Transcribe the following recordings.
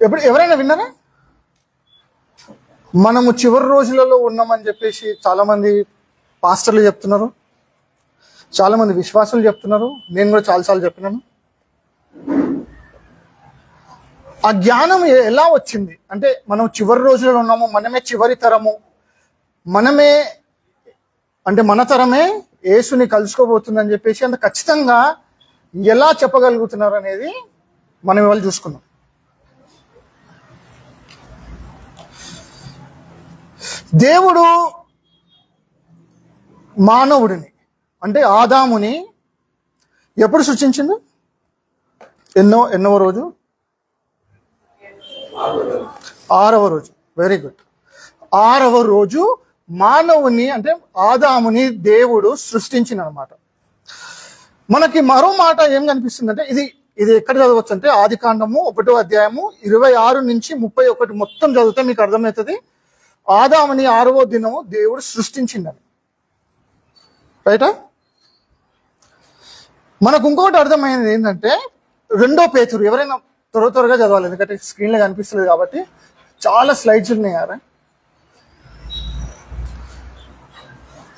ఎవరైనా విన్నారా? మనము చివరి రోజులలో ఉన్నామని చెప్పేసి చాలామంది పాస్టర్లు చెప్తున్నారు, చాలామంది విశ్వాసులు చెప్తున్నారు, నేను కూడా చాలాసార్లు చెప్పినాను. ఆ జ్ఞానం ఎలా వచ్చింది అంటే మనం చివరి రోజులలో ఉన్నాము, మనమే చివరి తరము, మనమే అంటే మన తరమే యేసుని కలుసుకోబోతుందని చెప్పేసి అంత ఖచ్చితంగా ఎలా చెప్పగలుగుతున్నారు అనేది మనం ఇవాళ చూసుకుందాం. దేవుడు మానవుడిని అంటే ఆదాముని ఎప్పుడు సృష్టించింది? ఎన్నవ రోజు? 6వ రోజు. Very good. 6వ రోజు మానవుని అంటే ఆదాముని దేవుడు సృష్టించిన అనమాట. మనకి మరో మాట ఏం కనిపిస్తుంది అంటే ఇది ఎక్కడ చదవచ్చు అంటే ఆదికాండము 1వ అధ్యాయము 26 నుంచి 31 మొత్తం చదివితే మీకు అర్థమవుతుంది. ఆదాముని 6వ దినము దేవుడు సృష్టించిందని. రైటా? మనకు ఇంకొకటి అర్థమైంది ఏంటంటే 2 పేతురు. ఎవరైనా త్వరగా చదవాలి, ఎందుకంటే స్క్రీన్లో కనిపిస్తలేదు కాబట్టి చాలా స్లైడ్స్ ఉన్నాయి కదా.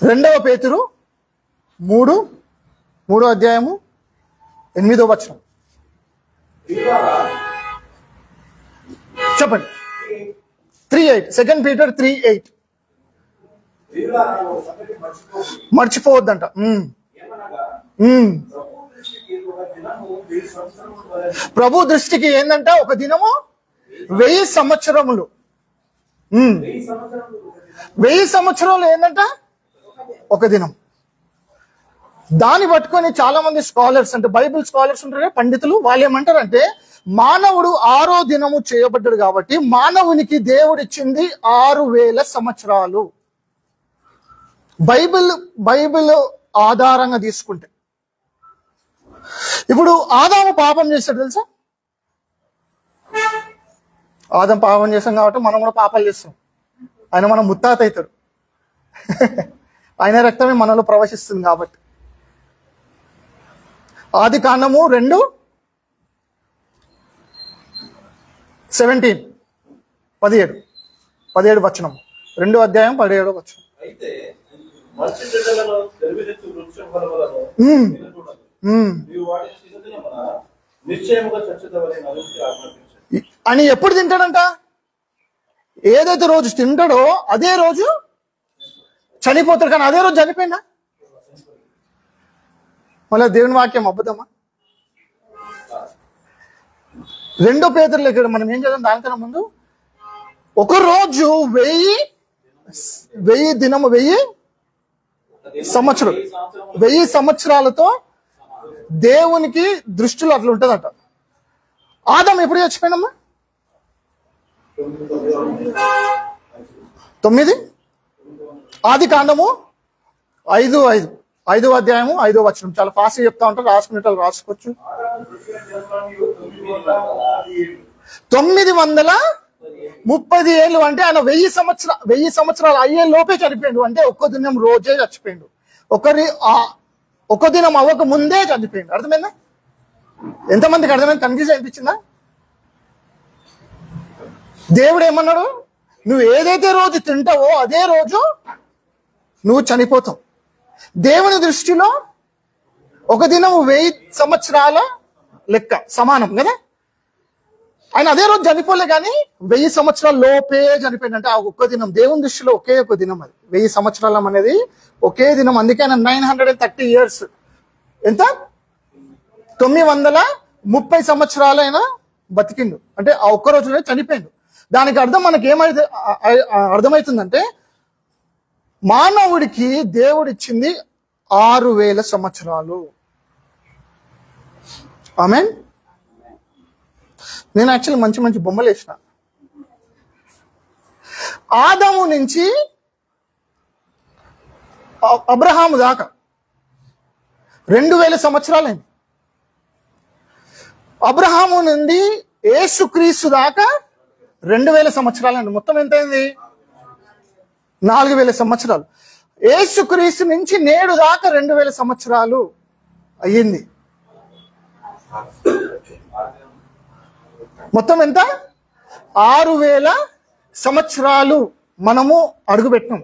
2 పేతురు 3వ అధ్యాయము 8వ వచనం చెప్పండి. 3:8. 2 Peter 3:8 మర్చిపోవద్దంట. ప్రభు దృష్టికి ఏందంట? ఒక దినము 1000 సంవత్సరములు. 1000 సంవత్సరాలు ఏందంట? ఒక దినం. దాన్ని పట్టుకొని చాలా మంది స్కాలర్స్ అంటే బైబిల్ స్కాలర్స్ ఉంటారు, పండితులు, వాళ్ళు ఏమంటారంటే మానవుడు 6వ దినము చేయబడ్డాడు కాబట్టి మానవునికి దేవుడు ఇచ్చింది 6000 సంవత్సరాలు. బైబిల్ ఆధారంగా తీసుకుంటే ఇప్పుడు ఆదాము పాపం చేస్తాడు తెలుసా? ఆదాము పాపం చేస్తాం కాబట్టి మనం కూడా పాపాలు చేస్తాం. ఆయన మనం ముత్తాత అవుతాడు. ఆయన రక్తమే మనలో ప్రవేశిస్తుంది కాబట్టి. ఆదికాండము 2:17 వచనం. 2వ అధ్యాయం 17వ వచనం. అని ఎప్పుడు తింటాడంట? ఏదైతే రోజు తింటాడో అదే రోజు చనిపోతాడు. కానీ అదే రోజు చనిపోయిందా? మళ్ళీ దేవుని వాక్యం అబద్ధమా? 2 పేతురులో ఇక్కడ మనం ఏం చేద్దాం, దానికన్నా ముందు ఒక రోజు 1000 సంవత్సరాలతో దేవునికి దృష్టిలో అట్లా ఉంటుందట. ఆదాము ఎప్పుడు చచ్చిపోయినమ్మా? 9 ఆదికాండము 5వ అధ్యాయము 5వ వచనం. చాలా ఫాస్ట్ గా చెప్తా ఉంటారు, రాసుకునేటప్పుడు రాసుకోవచ్చు. 930 ఏళ్ళు అంటే ఆయన 1000 సంవత్సరాలు అయ్యే లోపే చనిపోయాడు. అంటే ఒక్క దినం రోజే చచ్చిపోయాడు. ఒక దినం అవ్వక ముందే చనిపోయాడు. అర్థమైందా? ఎంతమందికి అర్థమైంది? కన్ఫ్యూజ్ అనిపించిందా? దేవుడు ఏమన్నాడు? నువ్వు ఏదైతే రోజు తింటావో అదే రోజు నువ్వు చనిపోతావు. దేవుని దృష్టిలో ఒక దినం 1000 సంవత్సరాల లెక్క సమానం కదా. ఆయన అదే రోజు చనిపోలే, కానీ 1000 సంవత్సరాల లోపే చనిపోయింది. అంటే ఆ ఒక్క దినం దేవుని దృష్టిలో ఒకే ఒక దినం. అది 1000 సంవత్సరాలం అనేది ఒకే దినం. అందుకే ఆయన 930 years ఎంత 930 సంవత్సరాలు ఆయన బతికిండు. అంటే ఆ ఒక్క రోజులోనే చనిపోయిండు. దానికి అర్థం మనకి ఏమైతే అర్థమవుతుందంటే మానవుడికి దేవుడు ఇచ్చింది 6000 సంవత్సరాలు. ఆమేన్. నేను యాక్చువల్లీ మంచి బొమ్మలు వేసిన. ఆదాము నుంచి అబ్రహాము దాకా 2000 సంవత్సరాలైంది. అబ్రహాము నుండి యేసుక్రీస్తు దాకా 2000 సంవత్సరాలండి. మొత్తం ఎంత అయింది? 4000 సంవత్సరాలు. యేసుక్రీస్తు నుంచి నేడు దాకా 2000 సంవత్సరాలు అయ్యింది. మొత్తం ఎంత? 6000 సంవత్సరాలు మనము అడుగుపెట్టినాం,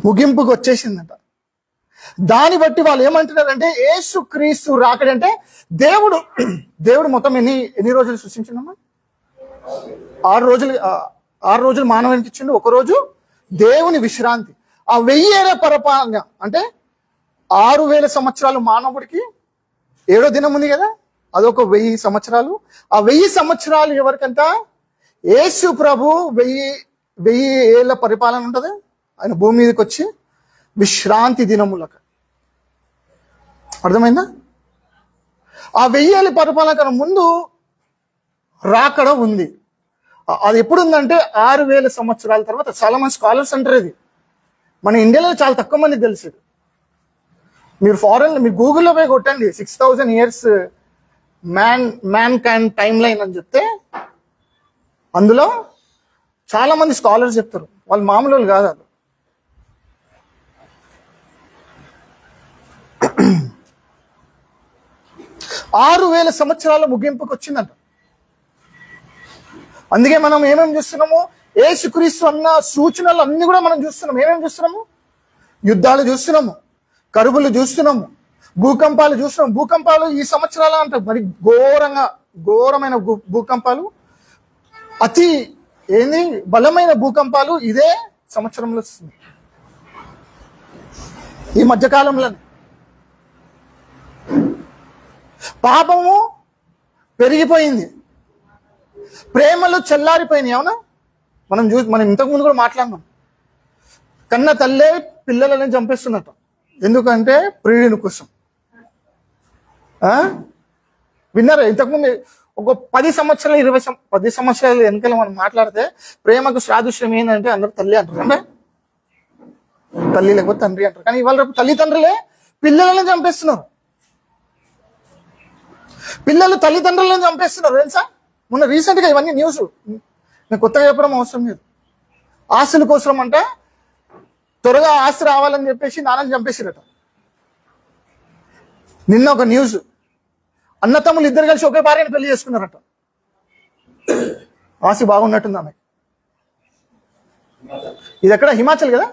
ముగింపుకు వచ్చేసిందంట. దాన్ని బట్టి వాళ్ళు ఏమంటున్నారంటే యేసు క్రీస్తు రాకడంటే దేవుడు మొత్తం ఎన్ని రోజులు సృష్టించిందమ్మా? 6 రోజులు మానవానికి ఇచ్చిండు. ఒక రోజు దేవుని విశ్రాంతి. ఆ 1000 ఏళ్ల పరిపాలన అంటే 6000 సంవత్సరాలు మానవుడికి 7వ దినం ఉంది కదా, అదొక 1000 సంవత్సరాలు. ఆ 1000 సంవత్సరాలు ఎవరికంట? యేసు ప్రభు 1000 ఏళ్ల పరిపాలన ఉంటది. ఆయన భూమి మీదకి వచ్చి విశ్రాంతి దినములకు. అర్థమైందా? ఆ 1000 ఏళ్ళ పరిపాలన కన్నా ముందు రాకడ ఉంది. అది ఎప్పుడు ఉందంటే 6000 సంవత్సరాల తర్వాత. చాలా మంది స్కాలర్స్ అంటారు ఇది. మన ఇండియాలో చాలా తక్కువ మందికి తెలిసేది. మీరు మీరు గూగుల్లో పోయి కొట్టండి 6000 years man can time line అని చెప్తే అందులో చాలా మంది స్కాలర్స్ చెప్తారు. వాళ్ళు మామూలు వాళ్ళు కాదు. అది 6000 సంవత్సరాల ముగింపుకు వచ్చిందంట. అందుకే మనం ఏమేమి చూస్తున్నాము? యేసుక్రీస్తు అన్న సూచనలు అన్ని కూడా మనం చూస్తున్నాం. ఏమేమి చూస్తున్నాము? యుద్ధాలు చూస్తున్నాము, కరువులు చూస్తున్నాము, భూకంపాలు చూస్తున్నాం. భూకంపాలు ఈ సంవత్సరాలు అంట మరి ఘోరమైన భూకంపాలు, అతి బలమైన భూకంపాలు ఇదే సంవత్సరంలో వస్తుంది, ఈ మధ్యకాలంలోనే. పాపము పెరిగిపోయింది, ప్రేమలు చల్లారిపోయినాయి. అవునా? మనం ఇంతకుముందు కూడా మాట్లాడినాం. కన్న తల్లే పిల్లలని చంపేస్తున్నట్టు. ఎందుకంటే ప్రియుని కోసం. విన్నారా? ఇంతకుముందు ఒక 10 సంవత్సరాలు 10 సంవత్సరాల వెనకాల మనం మాట్లాడితే ప్రేమకు సాదృశ్యం ఏంటంటే అందరూ తల్లి అంటారు. అంటే తల్లి లేకపోతే తండ్రి అంటారు. కానీ ఇవాళ రేపు తల్లిదండ్రులే పిల్లలను చంపేస్తున్నారు. పిల్లలు తల్లిదండ్రులను చంపేస్తున్నారు తెలుసా? మొన్న రీసెంట్గా ఇవన్నీ న్యూస్. నేను కొత్తగా చెప్పడం అవసరం లేదు. ఆస్తుల కోసం అంట త్వరగా ఆస్తి రావాలని చెప్పేసి నాన్నని చంపేసిరట. నిన్న ఒక న్యూస్, అన్న తమ్ముళ్ళు ఇద్దరు కలిసి ఒకే భార్యని పెళ్లి చేసుకున్నారట. ఆస్తి బాగున్నట్టుంది ఆమె. ఇది ఎక్కడ? హిమాచల్ కదా.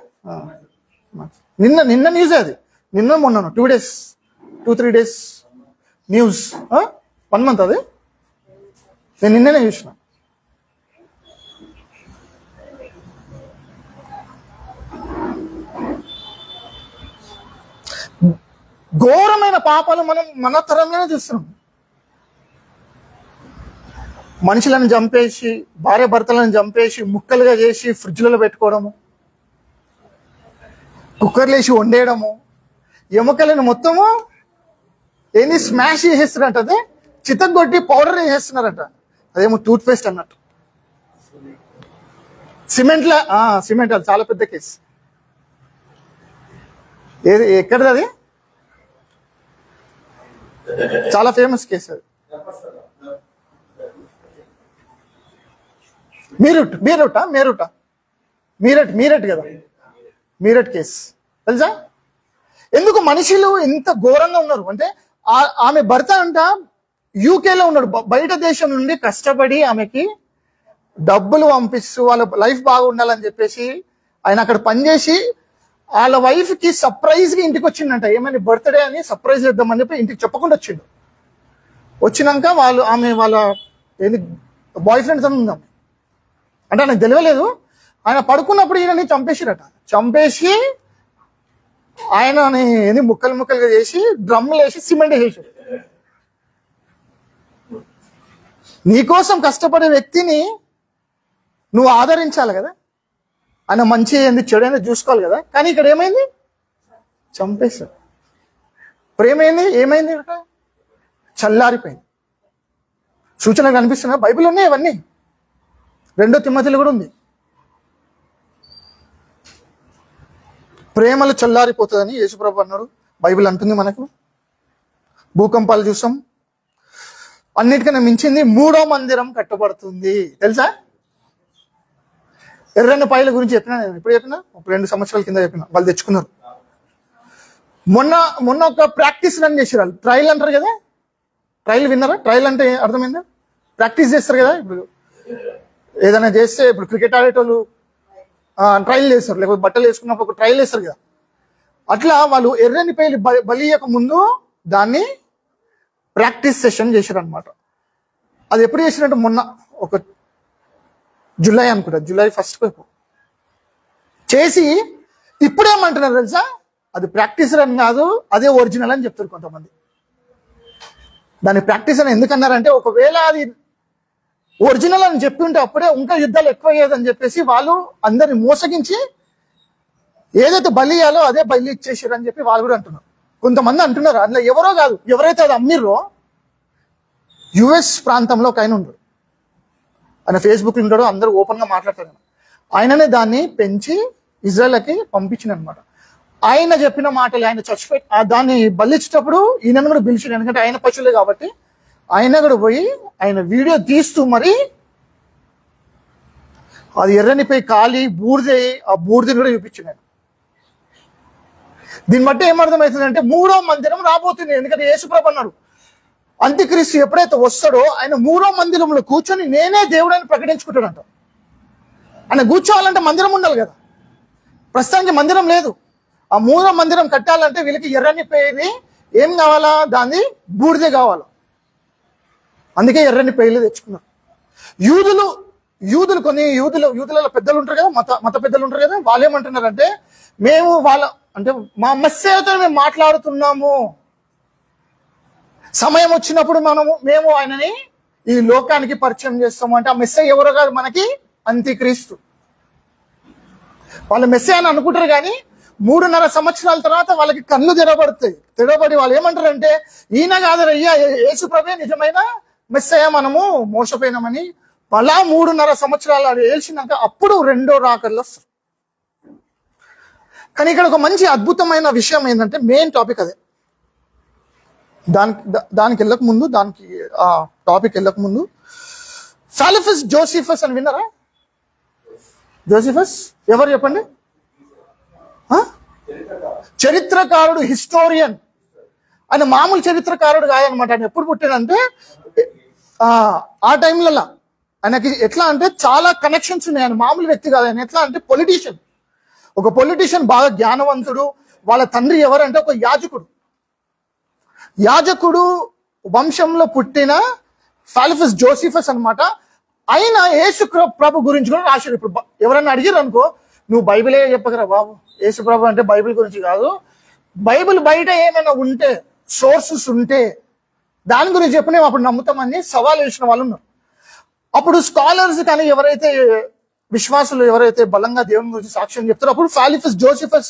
నిన్న న్యూస్ అది. నిన్న మొన్న 2-3 days న్యూస్. 1 month అది. నేను నిన్ననే చూసిన. ఘోరమైన పాపాలు మన తరంలోనే చూస్తున్నాం. మనుషులను చంపేసి, భార్య భర్తలను చంపేసి, ముక్కలుగా చేసి ఫ్రిడ్జ్లలో పెట్టుకోవడము, కుక్కర్లు వేసి వండేయడము, ఎముకలను మొత్తము స్మాష్ చేసేస్తున్నారట. అదే చితగొట్టి పౌడర్ వేసేస్తున్నారట. అదేమో టూత్ పేస్ట్ అన్నట్టు. సిమెంట్ అది చాలా పెద్ద కేసు. ఎక్కడది? అది చాలా ఫేమస్ కేసు అది. మీరట్ కదా, మీరట్ కేసు తెలుసా? ఎందుకు మనుషులు ఇంత ఘోరంగా ఉన్నారు అంటే, ఆమె భర్త అంట యూకేలో ఉన్నాడు. బయట దేశం నుండి కష్టపడి ఆమెకి డబ్బులు పంపిస్తూ వాళ్ళ లైఫ్ బాగుండాలని చెప్పేసి ఆయన అక్కడ పనిచేసి వాళ్ళ వైఫ్ కి సర్ప్రైజ్ గా ఇంటికి వచ్చిందంట. ఏమైనా బర్త్డే అని సర్ప్రైజ్ చేద్దామని చెప్పి ఇంటికి చెప్పకుండా వచ్చిండు. వచ్చినాక ఆమె వాళ్ళ బాయ్ ఫ్రెండ్స్ అని ఉందాం అంటే ఆయనకు తెలియలేదు. ఆయన పడుకున్నప్పుడు ఈయనని చంపేసిరట. చంపేసి ఆయనని ముక్కలుగా చేసి డ్రమ్లు వేసి సిమెంట్ వేసేసాడు. నీకోసం కష్టపడే వ్యక్తిని నువ్వు ఆదరించాలి కదా, ఆయన మంచి ఏంది చెడు ఏంది చూసుకోవాలి కదా. కానీ ఇక్కడ ఏమైంది? చంపేశాడు. ప్రేమ ఏమైంది? చల్లారిపోయింది. సూచన కనిపిస్తున్నా? బైబిల్ ఉన్నాయి ఇవన్నీ. 2 తిమోతిలో కూడా ఉంది. ప్రేమలు చల్లారిపోతుందని యేసుప్రభు అన్నాడు. బైబిల్ అంటుంది మనకు. భూకంపాలు చూసాం. అన్నిటికన్నా మించింది 3వ మందిరం కట్టబడుతుంది తెలుసా? ఎర్రన్న పాయల గురించి చెప్పినా నేను. ఇప్పుడు చెప్పినా? 2 సంవత్సరాల కింద చెప్పిన. వాళ్ళు తెచ్చుకున్నారు. మొన్న ఒక ప్రాక్టీస్ రన్ చేసారు. ట్రయల్ అంటారు కదా. ట్రయల్ విన్నారా? ట్రయల్ అంటే అర్థమైందా? ప్రాక్టీస్ చేస్తారు కదా. ఇప్పుడు ఏదైనా చేస్తే ఇప్పుడు క్రికెట్ ఆడేటోళ్ళు ట్రయల్ చేస్తారు, లేకపోతే బట్టలు వేసుకున్నప్పుడు ఒక ట్రయల్ చేస్తారు కదా. అట్లా వాళ్ళు ఎర్రని పేలి బలియక ముందు దాన్ని ప్రాక్టీస్ సెషన్ చేశారు అనమాట. అది ఎప్పుడు చేసినట్టు మొన్న ఒక జూలై అనుకుంటా, జూలై 1st వైపు చేసి ఇప్పుడేమంటున్నారు తెలుసా, అది ప్రాక్టీస్ అని కాదు, అదే ఒరిజినల్ అని చెప్తారు కొంతమంది. దాన్ని ప్రాక్టీస్ అని ఎందుకన్నారంటే, ఒకవేళ అది ఒరిజినల్ అని చెప్పి ఉంటే అప్పుడే ఇంకా యుద్ధాలు ఎక్కువ అయ్యేదని చెప్పేసి వాళ్ళు అందరిని మోసగించి ఏదైతే బలి ఇయ్యాలో అదే బలి ఇచ్చేసారు అని చెప్పి వాళ్ళు కూడా అంటున్నారు. కొంతమంది అంటున్నారు, అందులో ఎవరో కాదు, ఎవరైతే అది అమ్మిర్రో యుఎస్ ప్రాంతంలో ఒక ఆయన ఉంటాడు, ఆయన ఫేస్బుక్లో ఉంటాడు, అందరూ ఓపెన్ గా మాట్లాడతారు. ఆయననే దాన్ని పెంచి ఇజ్రాయెల్కి పంపించిన అనమాట. ఆయన చెప్పిన మాటలు, ఆయన చచ్చిపోయి దాన్ని బలిచ్చేటప్పుడు ఈయనను కూడా పిలిచిండు, ఎందుకంటే ఆయన పశువులే కాబట్టి. ఆయన కూడా పోయి ఆయన వీడియో తీస్తూ మరి అది ఎర్రనిపై కాలి బూడిదే, ఆ బూడిదని కూడా చూపించిండు ఆయన. దీన్ని బట్టి ఏమర్థమవుతుందంటే 3వ మందిరం రాబోతుంది. ఎందుకంటే యేసుప్రభు అన్నాడు, అంత్యక్రీస్తు ఎప్పుడైతే వస్తాడో ఆయన 3వ మందిరంలో కూర్చొని నేనే దేవుడని ప్రకటించుకుంటాడంట. ఆయన కూర్చోవాలంటే మందిరం ఉండాలి కదా, ప్రస్తుతానికి మందిరం లేదు. ఆ 3వ మందిరం కట్టాలంటే వీళ్ళకి ఎర్రని పేరు ఏం కావాలా, దాన్ని బూడిదే కావాలా. అందుకే ఎర్రని పేర్లు తెచ్చుకున్నారు. యూదులు కొన్ని యూదులలో పెద్దలు ఉంటారు కదా, మత పెద్దలు ఉంటారు కదా, వాళ్ళు ఏమంటున్నారంటే, మేము మా మెస్సేయతో మేము మాట్లాడుతున్నాము, సమయం వచ్చినప్పుడు మేము ఆయనని ఈ లోకానికి పరిచయం చేస్తాము. అంటే ఆ మెస్సేయ ఎవరో కాదు, మనకి అంత్యక్రీస్తు. వాళ్ళు మెస్సేయ అని అనుకుంటారు, కానీ 3.5 సంవత్సరాల తర్వాత వాళ్ళకి కళ్ళు తెరవబడి వాళ్ళు ఏమంటారంటే, ఈయన కాదరయ్యా యేసుప్రభువే నిజమైన మెస్సేయ, మనము మోసపోయినామని. అలా 3.5 సంవత్సరాలు ఏల్చినాక అప్పుడు 2వ రాకడలో వస్తారు. కానీ ఇక్కడ ఒక మంచి అద్భుతమైన విషయం ఏంటంటే, మెయిన్ టాపిక్ అదే. దానికి వెళ్ళక ముందు, ఆ టాపిక్ వెళ్ళక ముందు, ఫాలిఫస్ జోసిఫస్ అని విన్నారా? జోసిఫస్ ఎవరు చెప్పండి? చరిత్రకారుడు, హిస్టోరియన్. ఆయన మామూలు చరిత్రకారుడు కాదనమాట. ఆయన ఎప్పుడు పుట్టాడంటే ఆ టైంలలో ఆయనకి ఎట్లా అంటే చాలా కనెక్షన్స్ ఉన్నాయి. ఆయన మామూలు వ్యక్తి కాదు, ఆయన ఎట్లా అంటే పొలిటీషియన్. ఒక పొలిటీషియన్, బాగా జ్ఞానవంతుడు. వాళ్ళ తండ్రి ఎవరంటే ఒక యాజకుడు వంశంలో పుట్టిన ఫాలిఫస్ జోసిఫస్ అనమాట. ఆయన యేసు ప్రభు గురించి కూడా రాశారు. ఇప్పుడు ఎవరైనా అడిగారు అనుకో, నువ్వు బైబిలే చెప్పగరా బాబు, యేసు ప్రభు అంటే బైబిల్ గురించి కాదు, బైబిల్ బయట ఏమైనా ఉంటే, సోర్సెస్ ఉంటే దాని గురించి చెప్పిన అప్పుడు నమ్ముతామని సవాల్ వేసిన వాళ్ళు ఉన్నారు. అప్పుడు స్కాలర్స్ కానీ ఎవరైతే విశ్వాసులు ఎవరైతే బలంగా దేవుని గురించి సాక్ష్యం చెప్తారో అప్పుడు ఫాలిఫస్ జోసిఫస్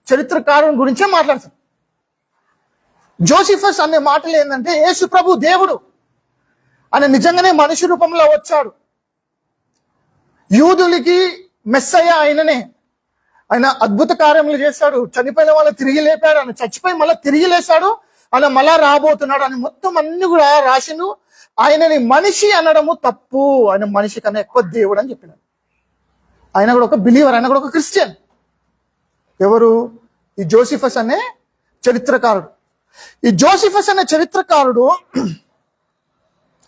చరిత్రకారుని గురించే మాట్లాడతారు. జోసిఫస్ అనే మాటలు ఏంటంటే, యేసు ప్రభు దేవుడు, ఆయన నిజంగానే మనిషి రూపంలో వచ్చాడు, యూదులకి మెస్సయ్య ఆయననే, ఆయన అద్భుత కార్యములు చేశాడు, చనిపోయిన వాళ్ళని తిరిగి లేపాడు, ఆయన చచ్చిపోయి మళ్ళీ తిరిగి లేచాడు, ఆయన మళ్ళా రాబోతున్నాడు అని మొత్తం అన్ని కూడా రాసిండు. ఆయనని మనిషి అనడము తప్పు, ఆయన మనిషి కన్నా ఎక్కువ దేవుడు అని చెప్పినాడు. ఆయన కూడా ఒక బిలీవర్, ఆయన కూడా ఒక క్రిస్టియన్. ఎవరు? ఈ జోసిఫస్ అనే చరిత్రకారుడు. ఈ జోసిఫస్ అనే చరిత్రకారుడు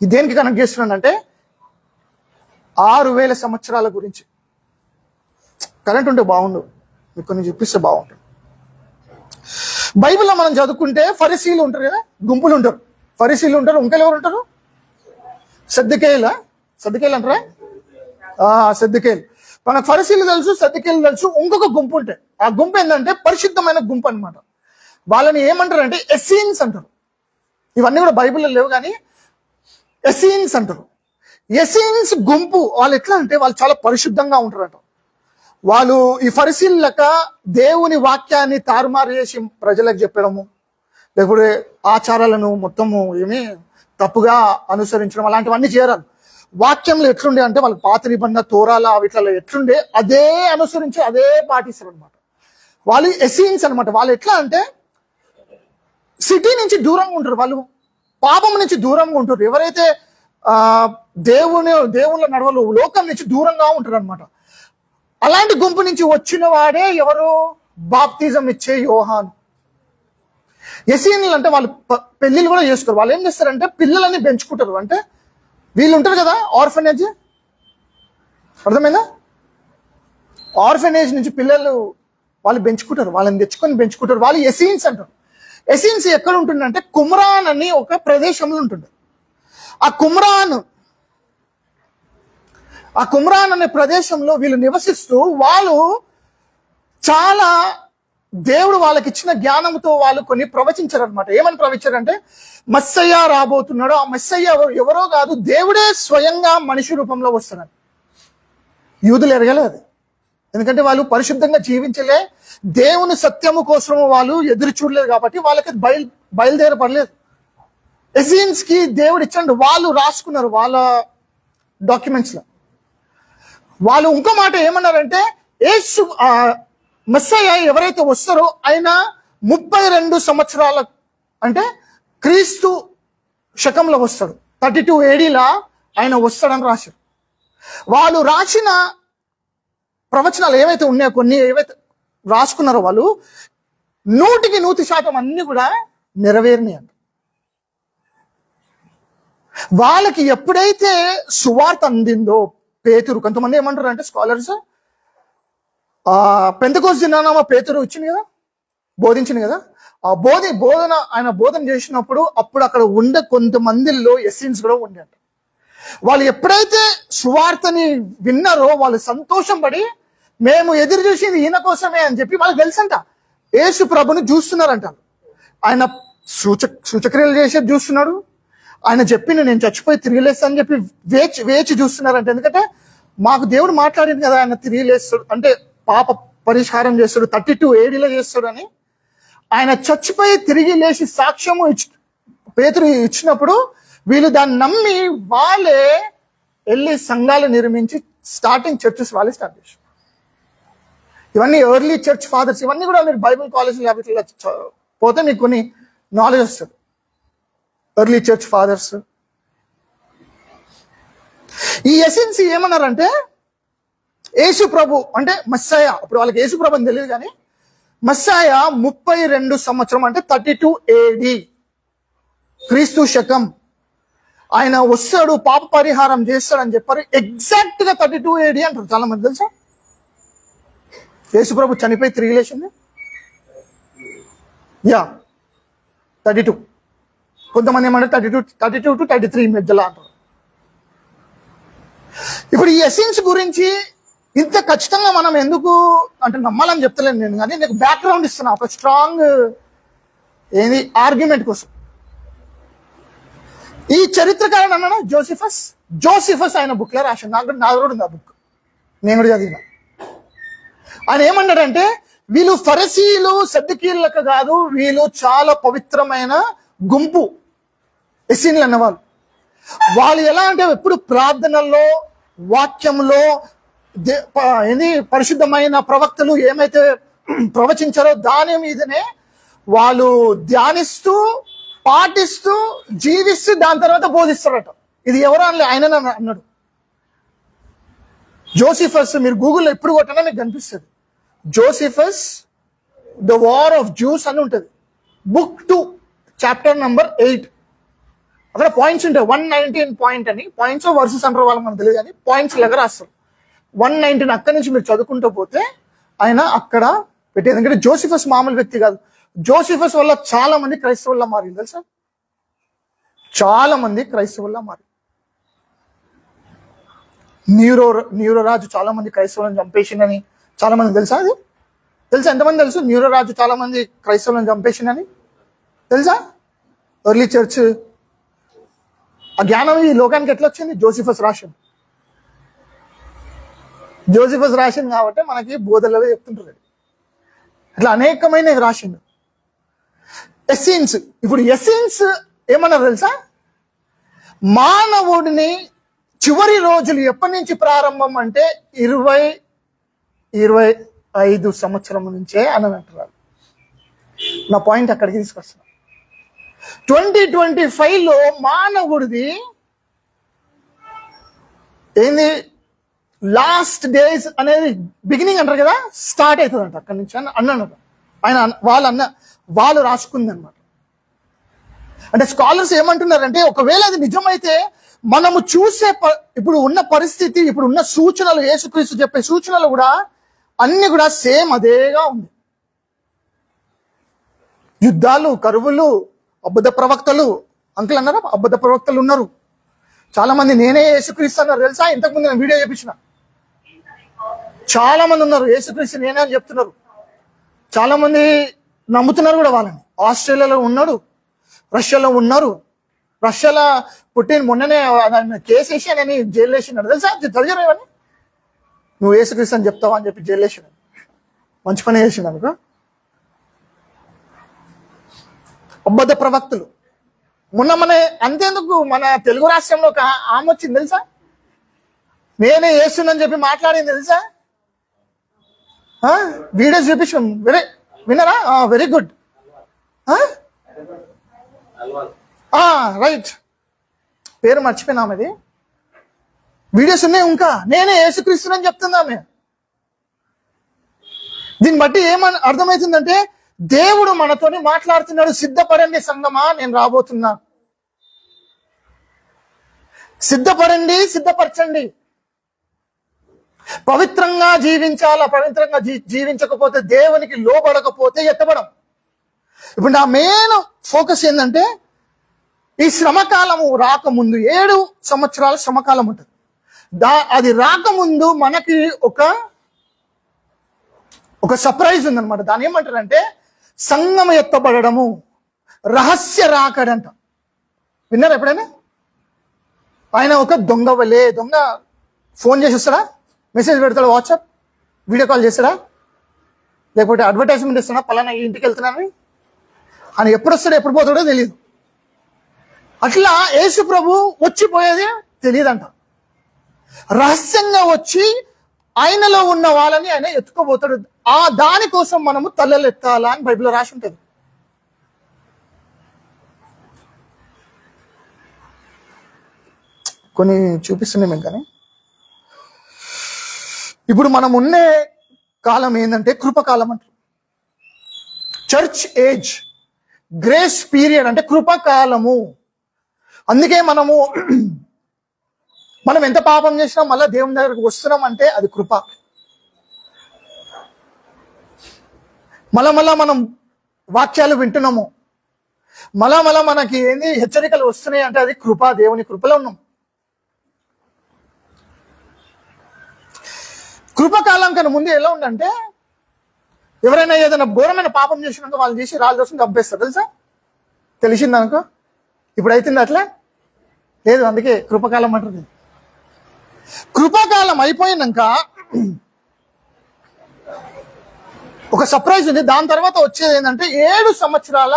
దేనికి కనెక్ట్ చేస్తున్నాడంటే 6000 సంవత్సరాల గురించి. కరెంట్ ఉంటే బాగుండు, మీకు కొన్ని చూపిస్తే బాగుంటుంది. బైబిల్లో మనం చదువుకుంటే ఫరిసీలు ఉంటారు కదా, గుంపులు ఉంటారు. ఫరిసీలు ఉంటారు, ఇంకెవరు ఎవరు ఉంటారు? సద్దకేయులు అంటారా? సద్దకేయులు. మనకు ఫరిసీలు తెలుసు, సద్దకేయులు తెలుసు. ఇంకొక గుంపు ఉంటాయి. ఆ గుంపు ఏంటంటే పరిశుద్ధమైన గుంపు అనమాట. వాళ్ళని ఏమంటారు అంటే ఎస్సీన్స్ అంటారు. ఇవన్నీ కూడా బైబిల్లో లేవు, కానీ ఎస్సీన్స్ అంటారు. ఎస్సీన్స్ గుంపు వాళ్ళు ఎట్లా అంటే వాళ్ళు చాలా పరిశుద్ధంగా ఉంటారట. వాళ్ళు ఈ ఫరిసీల లెక్క దేవుని వాక్యాన్ని తారుమారు చేసి ప్రజలకు చెప్పడము, లేకపోతే ఆచారాలను మొత్తము ఏమి తప్పుగా అనుసరించడం, అలాంటివన్నీ చేయరాదు. వాక్యంలో ఎట్లుండే అంటే వాళ్ళకి పాత నిబంధన తోరాల వీటిలో ఎట్లుండే అదే అనుసరించి అదే పాటిస్తారు అనమాట. వాళ్ళు ఎస్సీన్స్ అనమాట. వాళ్ళు ఎట్లా అంటే సిటీ నుంచి దూరంగా ఉంటారు, వాళ్ళు పాపం నుంచి దూరంగా ఉంటారు. ఎవరైతే దేవుళ్ళ నడవలు లోకం నుంచి దూరంగా ఉంటారు అనమాట. అలాంటి గుంపు నుంచి వచ్చిన వాడే ఎవరు? బాప్తిజం ఇచ్చే యోహాను. ఎస్సీన్లు అంటే వాళ్ళు పెళ్లిళ్ళు కూడా చేసుకోరు. వాళ్ళు ఏం చేస్తారంటే పిల్లలని పెంచుకుంటారు. అంటే వీళ్ళు ఉంటారు కదా ఆర్ఫనేజ్, అర్థమైందా? ఆర్ఫనేజ్ నుంచి పిల్లలు వాళ్ళు పెంచుకుంటారు, వాళ్ళని తెచ్చుకొని పెంచుకుంటారు. వాళ్ళు ఎసీన్స్ అంటారు. ఎసీన్స్ ఎక్కడ ఉంటుందంటే కుమ్రాన్ అని ఒక ప్రదేశంలో ఉంటుంది. ఆ కుమ్రాన్ అనే ప్రదేశంలో వీళ్ళు నివసిస్తూ వాళ్ళు చాలా దేవుడు వాళ్ళకి ఇచ్చిన జ్ఞానంతో వాళ్ళు కొన్ని ప్రవచించారు అనమాట. ఏమని ప్రవచించారంటే మెస్సయ్య రాబోతున్నాడు, ఆ మెస్సయ్య ఎవరో కాదు, దేవుడే స్వయంగా మనిషి రూపంలో వస్తున్నాడు. యూదులు ఎరగలేదు, ఎందుకంటే వాళ్ళు పరిశుద్ధంగా జీవించలే, దేవుని సత్యము కోసం వాళ్ళు ఎదురు చూడలేదు, కాబట్టి వాళ్ళకి బయలుదేరపడలేదు. ఎసీన్స్ కి దేవుడు ఇచ్చండి, వాళ్ళు రాసుకున్నారు వాళ్ళ డాక్యుమెంట్స్ లో. వాళ్ళు ఇంకో మాట ఏమన్నారంటే యేసు మెస్సయ్య ఎవరైతే వస్తారో ఆయన 32 సంవత్సరాల అంటే క్రీస్తు శకంలో వస్తాడు, 32 AD ఆయన వస్తాడని రాశారు. వాళ్ళు రాసిన ప్రవచనాలు ఏవైతే ఉన్నాయో, కొన్ని ఏవైతే రాసుకున్నారో వాళ్ళు 100% అన్ని కూడా నెరవేరినాయి అంట. వాళ్ళకి ఎప్పుడైతే సువార్త అందిందో పేతురు, కొంతమంది ఏమంటారు అంటే స్కాలర్స్, పెంతెకోస్తు దినాన పేతురు వచ్చింది కదా, బోధించింది కదా, ఆ ఆయన బోధన చేసినప్పుడు అప్పుడు అక్కడ ఉండే కొంతమందిలో ఎస్సీన్స్ కూడా ఉండే. వాళ్ళు ఎప్పుడైతే సువార్తని విన్నారో వాళ్ళు సంతోషం పడి మేము ఎదురు చూసింది ఈయన కోసమే అని చెప్పి వాళ్ళకి తెలుసంట. యేసు ప్రభుని చూస్తున్నారంట. ఆయన సూచక్రియలు చేసేది చూస్తున్నాడు, ఆయన చెప్పిండు నేను చచ్చిపోయి తిరిగి లేస్తా అని చెప్పి వేచి చూస్తున్నారంట. ఎందుకంటే మాకు దేవుడు మాట్లాడింది కదా, ఆయన తిరిగి లేస్తాడు అంటే పాప పరిష్కారం చేస్తాడు, 32 AD చేస్తాడు అని. ఆయన చచ్చిపోయి తిరిగి లేచి సాక్ష్యము పేతురు ఇచ్చినప్పుడు వీళ్ళు దాన్ని నమ్మి వాళ్ళే వెళ్ళి సంఘాలు నిర్మించి స్టార్టింగ్ చర్చెస్ వాళ్ళే స్టార్ట్ చేశారు. ఇవన్నీ ఎర్లీ చర్చ్ ఫాదర్స్, ఇవన్నీ కూడా మీరు బైబిల్ కాలేజీలో పోతే మీకు కొన్ని నాలెడ్జ్ వస్తుంది. ఎర్లీ చర్చ్ ఫాదర్స్ ఈ ఎసెన్స్ ఏమన్నారంటే యేసు ప్రభు అంటే మెస్సయ్య, అప్పుడు వాళ్ళకి యేసు ప్రభు అని తెలియదు కానీ మెస్సయ్య 32 సంవత్సరం అంటే 32 AD క్రీస్తు శకం ఆయన వస్తాడు, పాప పరిహారం చేస్తాడు అని చెప్పారు. ఎగ్జాక్ట్ గా 32 AD అంటారు చాలా మంది. తెలుసా యేసు ప్రభు చనిపోయి తిరిగి లేచింది? 32. కొంతమంది ఏమంటారు 32 to 33 మధ్యలో అంటారు. ఇప్పుడు ఈ ఎసెన్స్ గురించి ఇంత ఖచ్చితంగా మనం ఎందుకు అంటే నమ్మాలని చెప్తలేను నేను, కానీ నీకు బ్యాక్గ్రౌండ్ ఇస్తున్నా ఒక స్ట్రాంగ్ ఆర్గ్యుమెంట్ కోసం. ఈ చరిత్రకారుడు అన్నాను జోసిఫస్ ఆయన బుక్ లో రాశాడు, నాకు కూడా ఉంది ఆ బుక్, నేను కూడా చదివిన. ఆయన ఏమన్నాడంటే వీళ్ళు ఫరిసీలు సద్దూకీయులకు కాదు, వీళ్ళు చాలా పవిత్రమైన గుంపు ఎస్సీన్లు అన్నవాళ్ళు. వాళ్ళు ఎలా అంటే ఎప్పుడు ప్రార్థనల్లో వాక్యంలో పరిశుద్ధమైన ప్రవక్తలు ఏమైతే ప్రవచించారో దాని మీదనే వాళ్ళు ధ్యానిస్తూ పాటిస్తూ జీవిస్తూ దాని తర్వాత బోధిస్తారట. ఇది ఎవరు అని ఆయన అన్నాడు. జోసిఫస్, మీరు గూగుల్లో ఎప్పుడు కొట్టినా మీకు కనిపిస్తుంది. Josephus the war of juice అని ఉంటుంది, బుక్ 2 చాప్టర్ నంబర్ 8. అక్కడ పాయింట్స్ ఉంటాయి, 119 పాయింట్ అని. పాయింట్స్ వర్సెస్ అంటారు వాళ్ళకి మనకు తెలియదు కానీ పాయింట్స్ లాగా రాస్తారు. 119 అక్కడి నుంచి మీరు చదువుకుంటూ పోతే ఆయన అక్కడ పెట్టేది. ఎందుకంటే జోసిఫస్ మామూలు వ్యక్తి కాదు. జోసిఫస్ వల్ల చాలా మంది క్రైస్తవుల్లా మారింది తెలుసా, చాలా మంది క్రైస్తవుల్లా మారి. న్యూరో రాజు చాలా మంది క్రైస్తవులను చంపేసిందని చాలా మంది తెలుసా? అది తెలుసా? ఎంతమంది తెలుసు న్యూరో రాజు చాలా మంది క్రైస్తవులను చంపేసిందని తెలుసా? ఎర్లీ చర్చ్ ఆ జ్ఞానం ఈ లోకానికి ఎట్లా వచ్చింది? జోసిఫస్ రాసింది కాబట్టి మనకి బోధలలో చెప్తుంటారు. అట్లా అనేకమైన రాసిండు. ఎసెన్స్, ఇప్పుడు ఎసెన్స్ ఏమన్నారు తెలుసా? మానవుడిని చివరి రోజులు ఎప్పటి నుంచి ప్రారంభం అంటే 20-25 సంవత్సరం నుంచే అని అంటున్నారు. నా పాయింట్ అక్కడికి తీసుకొస్తున్నా. 2025లో మానవుడిది ఏంది లాస్ట్ డేస్ అనేది బిగినింగ్ అంటారు కదా, స్టార్ట్ అవుతుందంట అక్కడి నుంచి అని అన్నాడు ఆయన. వాళ్ళు రాసుకుంది అనమాట. అంటే స్కాలర్స్ ఏమంటున్నారంటే ఒకవేళ అది నిజమైతే మనము చూసే ఇప్పుడు ఉన్న పరిస్థితి, ఇప్పుడు ఉన్న సూచనలు, యేసుక్రీస్తు చెప్పే సూచనలు కూడా అన్ని కూడా సేమ్ అదేగా ఉంది. యుద్ధాలు, కరువులు, అబద్ధ ప్రవక్తలు. అంకుల్ అన్నారా అబద్ధ ప్రవక్తలు ఉన్నారు చాలా మంది. నేనే యేసుక్రీస్తు అన్నారు తెలుసా? ఇంతకుముందు నేను వీడియో చేపించిన. చాలా మంది ఉన్నారు యేసుక్రీస్తు నేనే అని చెప్తున్నారు. చాలా మంది నమ్ముతున్నారు కూడా వాళ్ళని. ఆస్ట్రేలియాలో ఉన్నాడు, రష్యాలో ఉన్నారు. రష్యాలో పుట్టిన మొన్ననే కేసు వేసి అని జైలు వేసినాడు తెలుసా? చదివారేమని నువ్వు యేసుక్రీస్తు అని చెప్తావా అని చెప్పి జైలు వేసినాడు. మంచి పని చేసిండు అనుకో. అబద్ధ ప్రవక్తలు. మొన్న అంతేందుకు మన తెలుగు రాష్ట్రంలో ఒక ఆమె వచ్చింది తెలుసా? నేనే యేసునని చెప్పి మాట్లాడింది తెలుసా? వీడియోస్ చూపించాం. వినరా? Very good. రైట్, పేరు మర్చిపోయినా ఆమెది. వీడియోస్ ఉన్నాయి ఇంకా. నేనే యేసుక్రీస్తునని చెప్తుంది ఆమె. దీన్ని బట్టి ఏమని అర్థమవుతుందంటే దేవుడు మనతోని మాట్లాడుతున్నాడు. సిద్ధపడండి సంగమా, నేను రాబోతున్నా. సిద్ధపడండి, సిద్ధపరచండి. పవిత్రంగా జీవించాలా. పవిత్రంగా జీవించకపోతే, దేవునికి లోబడకపోతే ఎత్తబడం. ఇప్పుడు నా మెయిన్ ఫోకస్ ఏంటంటే ఈ శ్రమకాలము రాకముందు 7 సంవత్సరాల శ్రమకాలం ఉంటుంది. అది రాకముందు మనకి ఒక సర్ప్రైజ్ ఉందన్నమాట. దాని ఏమంటారంటే సంఘం ఎత్తబడము, రహస్య రాకడంట. విన్నారా ఎప్పుడైనా? ఆయన ఒక దొంగ ఫోన్ చేసి వస్తాడా, మెసేజ్ పెడతాడు, వాట్సాప్ వీడియో కాల్ చేస్తాడా, లేకపోతే అడ్వర్టైజ్మెంట్ ఇస్తాడా పలానా ఇంటికి వెళ్తున్నానని. ఆయన ఎప్పుడు వస్తాడో ఎప్పుడు పోతాడో తెలియదు. అట్లా యేసు ప్రభు వచ్చిపోయేది తెలియదంట. రహస్యంగా వచ్చి ఆయనలో ఉన్న వాళ్ళని ఆయన ఎత్తుకోబోతాడు. దానికోసం మనము తలలు ఎత్తాలా అని బైబిల్లో రాసి ఉంటుంది. కొన్ని చూపిస్తున్నాం మేము. కానీ ఇప్పుడు మనం ఉండే కాలం ఏంటంటే కృపకాలం అంటారు. చర్చ్ ఏజ్, గ్రేస్ పీరియడ్ అంటే కృపకాలము. అందుకే మనం ఎంత పాపం చేసినా మళ్ళీ దేవుని దగ్గరకు వస్తున్నాం అంటే అది కృప. మళ్ళా మనం వాక్యాలు వింటున్నాము, మళ్ళా మనకి ఏంది హెచ్చరికలు వస్తున్నాయి అంటే అది కృప. దేవుని కృపలో ఉన్నాం. కృపకాలం కన్నా ముందు ఎలా ఉందంటే ఎవరైనా ఏదైనా ఘోరమైన పాపం చేసినాక వాళ్ళు చేసి రాళ్ళు దోసుకుని చంపేస్తారు తెలుసా? తెలిసిందనుకో. ఇప్పుడు అవుతుంది అట్లా లేదు. అందుకే కృపకాలం అంటారు. కృపకాలం అయిపోయినాక ఒక సర్ప్రైజ్ ఉంది. దాని తర్వాత వచ్చేది ఏంటంటే 7 సంవత్సరాల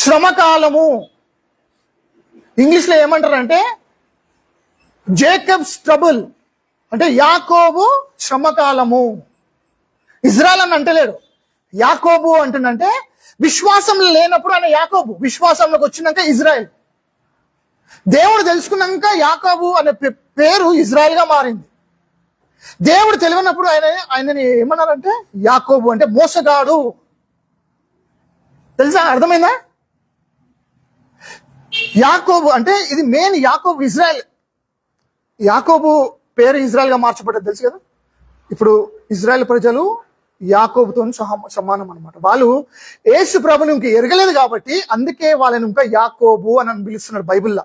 శ్రమకాలము. ఇంగ్లీష్లో ఏమంటారంటే జేకబ్స్ ట్రబుల్, అంటే యాకోబు శ్రమకాలము. ఇజ్రాయల్ అని అంటలేడు, యాకోబు అంటుండంటే విశ్వాసంలో లేనప్పుడు ఆయన యాకోబు, విశ్వాసంలోకి వచ్చినాక ఇజ్రాయెల్. దేవుడు తెలుసుకున్నాక యాకోబు అనే పేరు ఇజ్రాయెల్ గా మారింది. దేవుడు తెలియనప్పుడు ఆయనని ఏమన్నారంటే యాకోబు అంటే మోసగాడు. తెలుసా? అర్థమైందా? యాకోబు అంటే ఇది మెయిన్. యాకోబు ఇజ్రాయెల్. యాకోబు పేరు ఇజ్రాయెల్ గా మార్చబడ్డది తెలుసు కదా. ఇప్పుడు ఇజ్రాయెల్ ప్రజలు యాకోబుతో సమానం అనమాట. వాళ్ళు యేసు ప్రభుని ఇంక ఎరగలేదు కాబట్టి అందుకే వాళ్ళని ఇంకా యాకోబు అని పిలుస్తున్నాడు బైబిల్లో.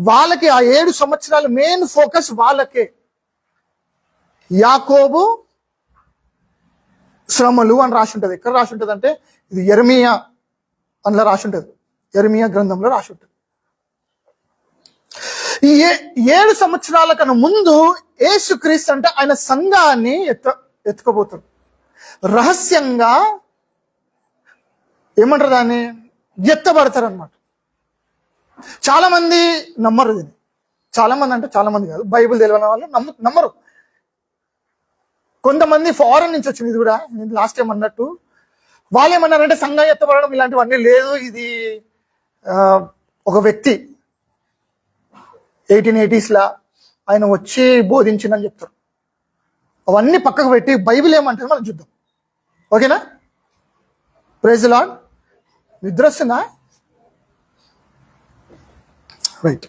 వాళ్ళకి ఆ 7 సంవత్సరాలు మెయిన్ ఫోకస్ వాళ్ళకే. యాకోబు శ్రమలు అని రాసి ఉంటుంది. ఎక్కడ రాసి ఉంటుంది అంటే ఇది యెరెమీయా అందులో రాసి ఉంటుంది. యెరెమీయా గ్రంథంలో రాసి ఉంటుంది. ఈ 7 సంవత్సరాల కన్నా ముందు యేసుక్రీస్తు అంటే ఆయన సంఘాన్ని ఎత్తుకోబోతాడు. రహస్యంగా ఏమంటారు దాన్ని, ఎత్తబడతారు అనమాట. చాలా మంది నమ్మరు దీన్ని. చాలా మంది అంటే చాలా మంది కాదు, బైబిల్ తెలియని వాళ్ళు నమ్మరు. కొంతమంది ఫారెన్ నుంచి వచ్చింది. ఇది కూడా నేను లాస్ట్ టైం అన్నట్టు వాళ్ళు ఏమన్నారంటే సంఘం ఎత్తబడడం ఇలాంటివన్నీ లేదు, ఇది ఒక వ్యక్తి 1880s ఆయన వచ్చి బోధించిందని చెప్తారు. అవన్నీ పక్కకు పెట్టి బైబిల్ ఏమంటారు మనం చూద్దాం. ఓకేనా? Praise the Lord. నిద్ర వస్తుందా? రైట్.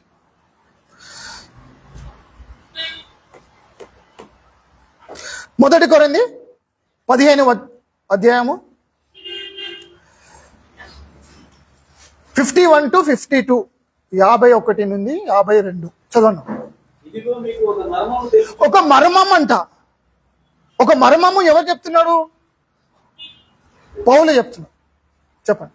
మొదటి కొరింథీ 15వ అధ్యాయము 51 to 52, 51 నుండి 52 చదవండి. ఒక మర్మం అంట. ఒక మర్మము ఎవరు చెప్తున్నాడు? పౌలు చెప్తున్నాడు. చెప్పండి.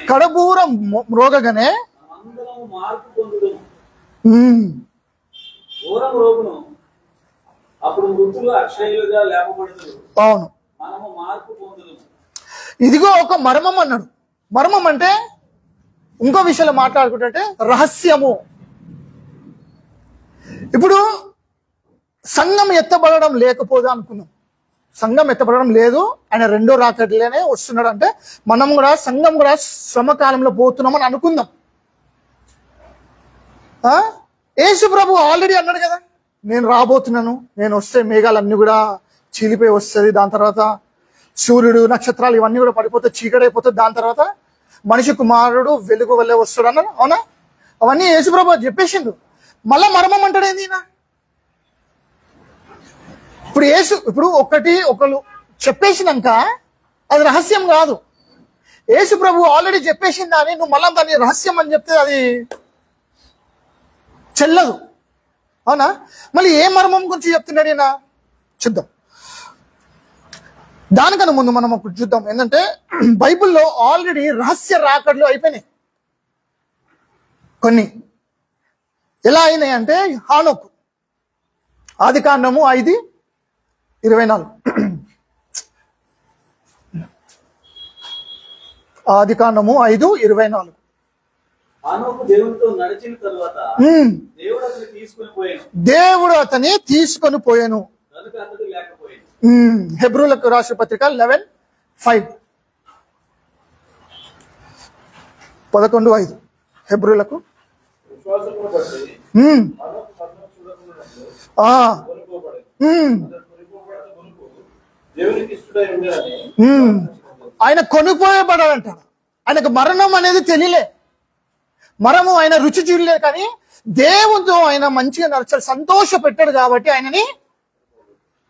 కడబూరం మ్రోగగానే అవును, ఇదిగో ఒక మర్మం అన్నాడు. మర్మం అంటే ఇంకో విషయంలో మాట్లాడుకుంటే రహస్యము. ఇప్పుడు సంఘం ఎత్తబడడం లేకపోదు అనుకున్నాం. సంఘం ఎత్తబడడం లేదు, ఆయన రెండో రాకట్లేనే వస్తున్నాడు. అంటే మనం కూడా సంఘం కూడా శ్రమకాలంలో పోతున్నామని అనుకుందాం. యేసు ప్రభు ఆల్రెడీ అన్నాడు కదా, నేను రాబోతున్నాను, నేను వస్తే మేఘాలన్నీ కూడా చీలిపోయి వస్తుంది, దాని తర్వాత సూర్యుడు నక్షత్రాలు ఇవన్నీ కూడా పడిపోతే చీకటి అయిపోతుంది, దాని తర్వాత మనిషి కుమారుడు వెలుగు వల్లే వస్తాడు అన్నాడు. అవునా? అవన్నీ యేసు ప్రభు చెప్పేసిండు. మళ్ళా మర్మం అంటాడు ఏంది ఈయన? ఇప్పుడు ఒకరు చెప్పేసినాక అది రహస్యం కాదు. యేసు ప్రభు ఆల్రెడీ చెప్పేసింది అని నువ్వు మళ్ళా దాన్ని రహస్యం అని చెప్తే అది చెల్లదు. అవునా? మళ్ళీ ఏ మర్మం గురించి చెప్తున్నాడు ఈయన చూద్దాం. దానికన్నా ముందు మనం ఒకటి చూద్దాం. ఏంటంటే బైబిల్లో ఆల్రెడీ రహస్య రాకడలు అయిపోయినాయి. కొన్ని ఎలా అయినాయి అంటే, హానోకు ఆదికాండము 5:24, ఆదికాండము 5:24. దేవుడు అతన్ని తీసుకొని పోయాను. హెబ్రూలకు రాసిన పత్రిక 11:5, 11:5 హెబ్రూలకు. ఆయన కొనుక్కోబడాడంటాడు. ఆయనకు మరణం అనేది తెలియలే, మరణము ఆయన రుచి చూడలే, కానీ దేవునితో ఆయన మంచిగా నడిచాడు, సంతోష పెట్టాడు కాబట్టి ఆయనని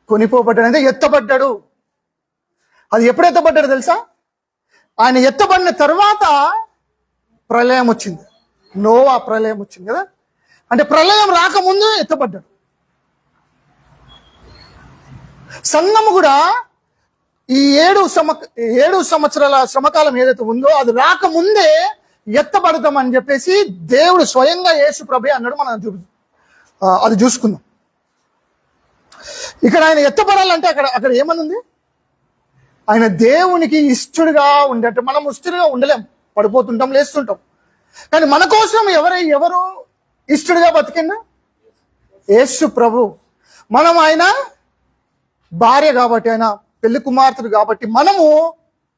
కొనిపోబడ్డాడు. అంటే ఎత్తబడ్డాడు. అది ఎప్పుడు ఎత్తబడ్డాడు తెలుసా? ఆయన ఎత్తబడిన తర్వాత ప్రళయం వచ్చింది, నోవా ప్రళయం వచ్చింది కదా. అంటే ప్రళయం రాకముందు ఎత్తబడ్డాడు. సంఘము కూడా ఈ 7 సంవత్సరాల శ్రమకాలం ఏదైతే ఉందో అది రాకముందే ఎత్తబడతామని చెప్పేసి దేవుడు స్వయంగా యేసు ప్రభు అన్నాడు. మనం అది చూసుకుందాం. ఇక్కడ ఆయన ఎత్తబడాలంటే అక్కడ ఏమనుంది? ఆయన దేవునికి ఇష్టడుగా ఉండేట. మనం ఇష్టడుగా ఉండలేం, పడిపోతుంటాం, లేస్తుంటాం. కానీ మన కోసం ఎవరు ఇష్టడుగా బతికిందా? యేసు ప్రభు. మనం ఆయన భార్య కాబట్టి, ఆయన పెళ్లి కుమార్తెడు కాబట్టి మనము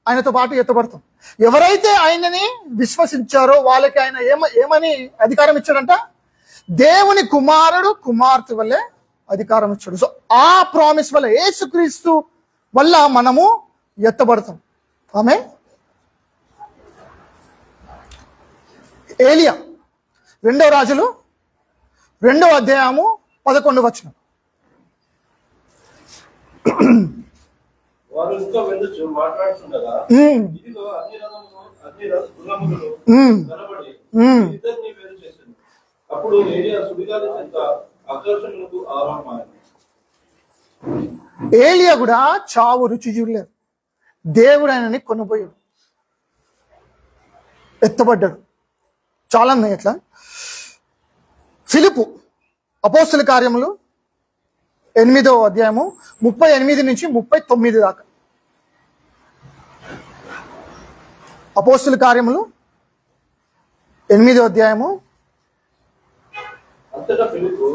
ఆయనతో పాటు ఎత్తబడతాం. ఎవరైతే ఆయనని విశ్వసించారో వాళ్ళకి ఆయన ఏమని అధికారం ఇచ్చాడంట? దేవుని కుమారుడు కుమార్తె వల్లే అధికారం ఇచ్చాడు. సో ఆ ప్రామిస్ వల్ల, యేసుక్రీస్తు వల్ల మనము ఎత్తబడతాం. ఆమె ఏలియా 2వ రాజులు 2వ అధ్యాయము 11 వచనం. వారు ఇంకా వెళ్ళొచ్చు మాట్లాడుతుండగా ఇదిగో అగ్ని రథములు కనబడి ఇద్దరిని వేరు చేసింది. అప్పుడు ఏలియా సుడిగాలి చేత ఆకర్షణకు ఆరంభమైంది. ఏలియా కూడా చావు రుచి చూడలేదు. దేవుడు ఆయనని కొనిపోయాడు, ఎత్తబడ్డాడు. చాలా ఉన్నాయి ఎట్లా. ఫిలిప్పు అపోస్తుల కార్యములు 8వ అధ్యాయము 38 నుంచి 39 దాకా. అపోస్తుల కార్యములు 8వ అధ్యాయము. అంతటా ఫిలిప్పు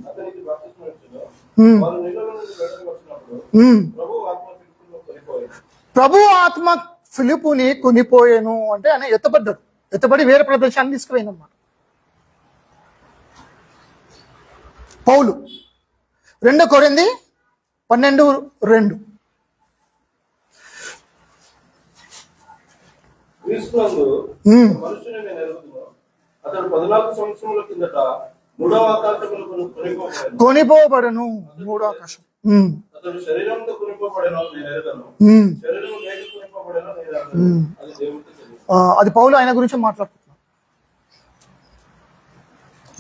అతనికి బాప్తిస్మం ఇచ్చెను. వారు నీళ్ళలో నుండి బయటకు వచ్చినప్పుడు ప్రభు ఆత్మ ఫిలిప్పుని కొనిపోయాను అంటే ఆయన ఎత్తబడ్డాడు. ఎత్తబడి వేరే ప్రదేశాన్ని తీసుకుపోయినమాట. పౌలు 2 కొరింథీ 12:2 క్రీస్తునందు మనుషుని నేను ఎరుగుదును. అతడు 14 సంవత్సరముల కిందట 3వ ఆకాశములకు కొనిపోబడను. 3వ ఆకాశం. అతడు శరీరంతో కొనిపోబడను నేను ఎరుగను. శరీరం లేక కొనిపోబడను నేను ఎరుగను. అది దేవుడికి తెలుసు. అది పౌలు ఆయన గురించి మాట్లాడుతున్నాడు.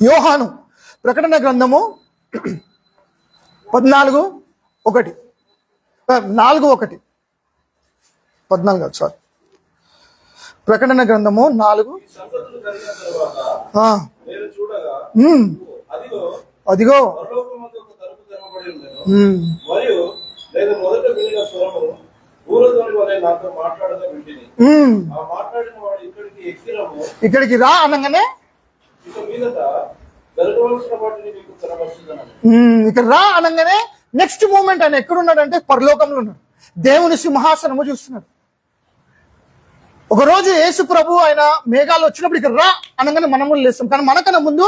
యోహాను ప్రకటన గ్రంథము 14:1 4:1 14 సారీ ప్రకటన గ్రంథము 4. ఈ సంగతులు జరిగిన తరువాత నేను చూడగా అదిగో పరలోకమందు ఒక తలుపు తెరవబడి ఉండెను. మరియు నేను మొదట వినిన స్వరము దూరధ్వని వలె నాతో మాట్లాడగా వింటిని. ఆ మాట్లాడిన వాడు ఇక్కడికి రా అనగానే ఇక మీదట జరగవలసిన వాటిని మీకు తెరవచ్చుదనని. ఇక్కడ రా అనగానే నెక్స్ట్ మూమెంట్ ఆయన ఎక్కడున్నాడంటే పరలోకంలో ఉన్నాడు. దేవుని సింహాసనము చూస్తున్నాడు. ఒకరోజు యేసు ప్రభు ఆయన మేఘాలు వచ్చినప్పుడు ఇక్కడ రా అనగానే మనము లేస్తాం. కానీ మనకన్నా ముందు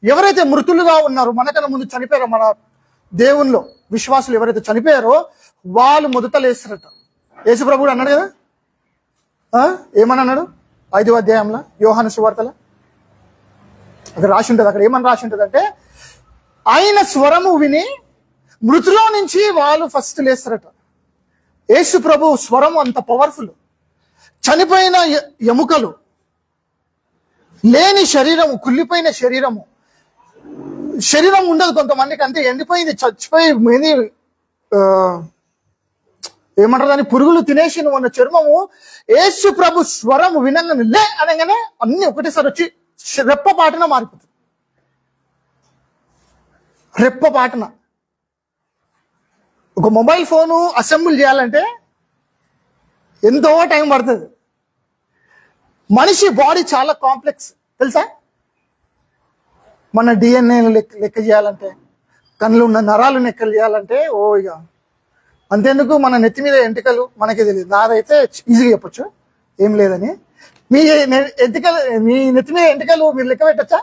ఎవరైతే మృతులుగా ఉన్నారో, మనకన్నా ముందు చనిపోయారో, మన దేవునిలో విశ్వాసులు ఎవరైతే చనిపోయారో వాళ్ళు మొదట లేస్తారట. యేసు ప్రభు అన్నాడు కదా, ఏమని అన్నాడు 5వ అధ్యాయంలో యోహాను సువార్తలో అక్కడ రాసి ఉంటుంది. అక్కడ ఏమని రాసి ఉంటుంది అంటే ఆయన స్వరము విని మృతులో నుంచి వాళ్ళు ఫస్ట్ లేస్తారట. యేసు ప్రభు స్వరము అంత పవర్ఫుల్. చనిపోయిన ఎముకలు, లేని శరీరము, కుళ్ళిపోయిన శరీరం ఉండదు కొంతమందికి, అంతే ఎండిపోయింది, చచ్చిపోయి ఏమంటారు దాన్ని, పురుగులు తినేసి ఉన్న చర్మము యేసు ప్రభు స్వరము వినంగానే లే అనగానే అన్ని ఒకటేసారి వచ్చి రెప్పపాటున మారిపోతుంది. రెప్పపాటున ఒక మొబైల్ ఫోను అసెంబుల్ చేయాలంటే ఎంతో టైం పడుతుంది. మనిషి బాడీ చాలా కాంప్లెక్స్ తెలుసా. మన డిఎన్ఏను లెక్క చేయాలంటే, కళ్ళు ఉన్న నరాలు లెక్కలు చేయాలంటే ఇక అంతేందుకు మన నెత్తి మీద ఎంటికలు మనకే తెలియదు. నాదైతే ఈజీగా చెప్పొచ్చు ఏం లేదని. మీ నెత్తి మీద ఎంటికలు మీరు లెక్క పెట్టచ్చా?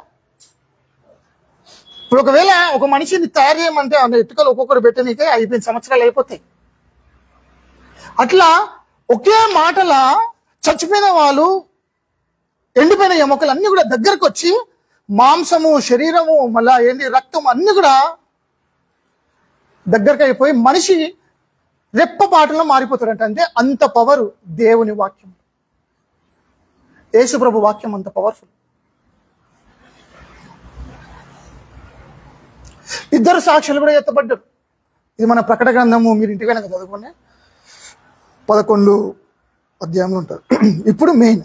ఇప్పుడు ఒకవేళ ఒక మనిషిని తయారు చేయమంటే ఆ ఎంటికలు ఒక్కొక్కరు పెట్టనీకే 5 సంవత్సరాలు అయిపోతాయి. అట్లా ఒకే మాటల చచ్చిపోయిన వాళ్ళు, ఎండిపోయిన ఎముకలు అన్ని కూడా దగ్గరకు వచ్చి మాంసము, శరీరము, మళ్ళా రక్తం అన్ని కూడా దగ్గరకు అయిపోయి మనిషి రెప్పపాటులో మారిపోతాడంట. అంటే అంత పవరు దేవుని వాక్యం, యేసు ప్రభు వాక్యం అంత పవర్ఫుల్. 2 సాక్షులు కూడా ఎత్తబడ్డారు. ఇది మన ప్రకటన గ్రంథము, మీరు ఇంటికి వెనక చదువుకునే 11 అధ్యాయంలో ఉంటారు. ఇప్పుడు మెయిన్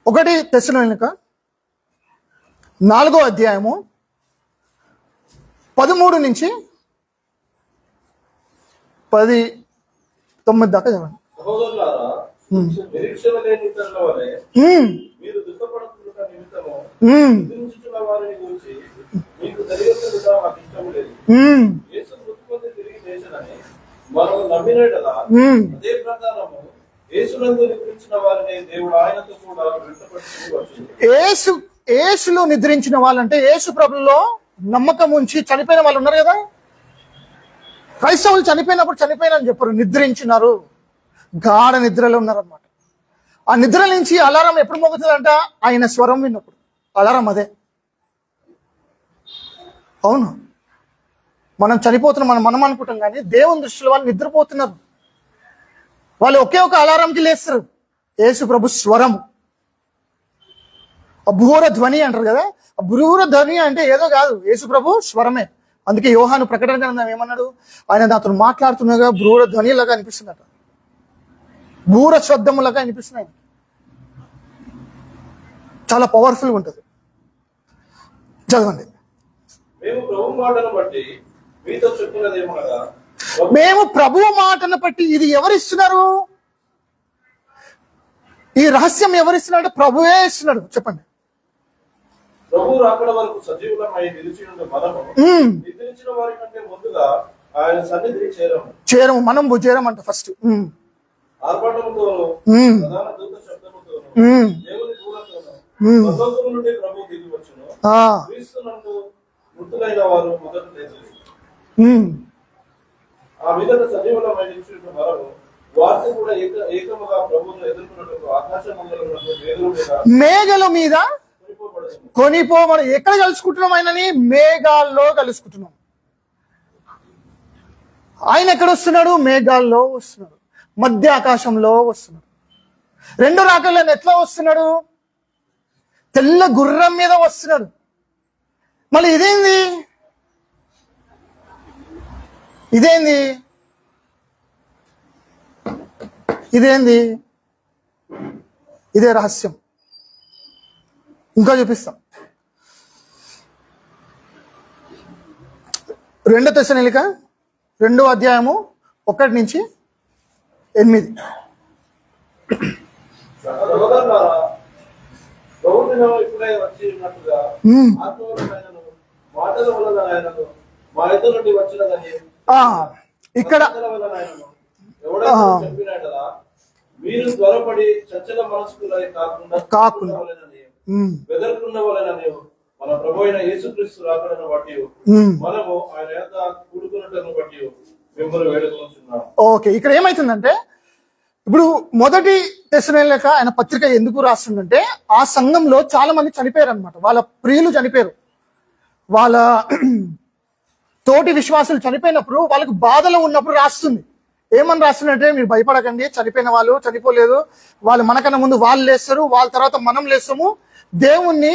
1 తెస్సలోనిక 4వ అధ్యాయము 13 నుంచి 19 దాకా చదవండి. సహోదరులారా, నిరీక్షణ లేని ఇతరుల వలె మీరు దుఃఖపడుతున్న నిమిత్తము నిద్రించుచున్న వారిని గురించి మీకు తెలియకుండా మాకు ఇష్టం లేదు. యేసు మృతి పొంది తిరిగి లేచెనని మనము నమ్మినట్లా అదే ప్రకారము యేసునందు నిద్రించిన వారిని దేవుడు ఆయనతో కూడా వెంటబడుతూ వచ్చును. యేసులో నిద్రించిన వాళ్ళంటే యేసు ప్రభులో నమ్మకం ఉంచి చనిపోయిన వాళ్ళు ఉన్నారు కదా. క్రైస్తవులు చనిపోయినప్పుడు చనిపోయినని చెప్పరు, నిద్రించినారు, గాఢ నిద్రలో ఉన్నారన్నమాట. ఆ నిద్ర నుంచి అలారం ఎప్పుడు మోగుతుందంట? ఆయన స్వరం విన్నప్పుడు. అలారం అదే. అవును, మనం చనిపోతున్నాం మనం అనుకుంటాం, కానీ దేవుని దృష్టిలో వాళ్ళు నిద్రపోతున్నారు. వాళ్ళు ఒకే ఒక అలారంకి లేస్తారు, యేసు ప్రభు స్వరము. అభూర ధ్వని అంటారు కదా, ఆ బురూర ధ్వని అంటే ఏదో కాదు, యేసు ప్రభు స్వరమే. అందుకే యోహాను ప్రకటన గ్రంథం ఏమన్నాడు? ఆయన నాతో మాట్లాడుతున్నగా బూర ధ్వనిలాగా అనిపిస్తుందట, బూర శబ్దములాగా అనిపిస్తున్నాయి. చాలా పవర్ఫుల్గా ఉంటుంది. చదవండి. మేము ప్రభు మాటను బట్టి ఇది ఎవరిస్తున్నారు? ఈ రహస్యం ఎవరిస్తున్నాడు? ప్రభువే ఇస్తున్నాడు. చెప్పండి. ప్రభు రాకడ వరకు సజీవులమై నిలిచి ఉండే మనము నిద్రించిన వారి కంటే ముందుగా ఆయన సన్నిధిని చేరము. మనం చేరమంట ఫస్ట్. ఆర్భాటముతోను ప్రధాన దూత శబ్దముతోను దేవుని దూతతోను పరలోకము నుండి ప్రభు దిగి వచ్చును. క్రీస్తునందు మృతులైన వారు మొదట లేచెదరు. ఆ మీదట సజీవులమై నిలిచి ఉండే మనము వారితో కూడా ఏకముగా ప్రభువును ఎదుర్కొన్నట్టు ఆకాశ మండలంలో మేఘల మీద కొనిపోబడి ఎక్కడ కలుసుకుంటున్నాం ఆయనని? మేఘాల్లో కలుసుకుంటున్నాం. ఆయన ఎక్కడ వస్తున్నాడు? మేఘాల్లో వస్తున్నాడు, మధ్య ఆకాశంలో వస్తున్నాడు. రెండో రాకల్లో ఎట్లా వస్తున్నాడు? తెల్ల గుర్రం మీద వస్తున్నాడు. మళ్ళీ ఇదేంది? ఇదే రహస్యం. ఇంకా చూపిస్తాం. 2 తెస్సలోనిక 2వ అధ్యాయము 1 నుంచి 8. ఇప్పుడే వచ్చి ఉన్నట్టుగా మాటల వలన ఆయనను మా ఇద్దరు నుండి వచ్చినదని ఇక్కడ చెప్పినట్లా మీరు త్వరపడి చంచల మనస్కులై కాకుండా బెదరుకున్న వలనని మన ప్రభు అయిన యేసుక్రీస్తు రాకడను బట్టి మనము ఆయన యొక్క కూడుకున్నటను బట్టి మిమ్మల్ని వేడుకొంటున్నాం. ఓకే, ఇక్కడ ఏమైతుందంటే ఇప్పుడు 1 తెస్సలోనిక ఆయన పత్రిక ఎందుకు రాస్తుందంటే ఆ సంఘంలో చాలా మంది చనిపోయారు అనమాట. వాళ్ళ ప్రియులు చనిపోయారు, వాళ్ళ తోటి విశ్వాసులు చనిపోయినప్పుడు వాళ్ళకు బాధలో ఉన్నప్పుడు రాస్తుంది. ఏమని రాస్తుందంటే మీరు భయపడకండి, చనిపోయిన వాళ్ళు చనిపోలేదు, వాళ్ళు మనకన్నా ముందు వాళ్ళు లేస్తారు, వాళ్ళ తర్వాత మనం లేస్తాము, దేవుణ్ణి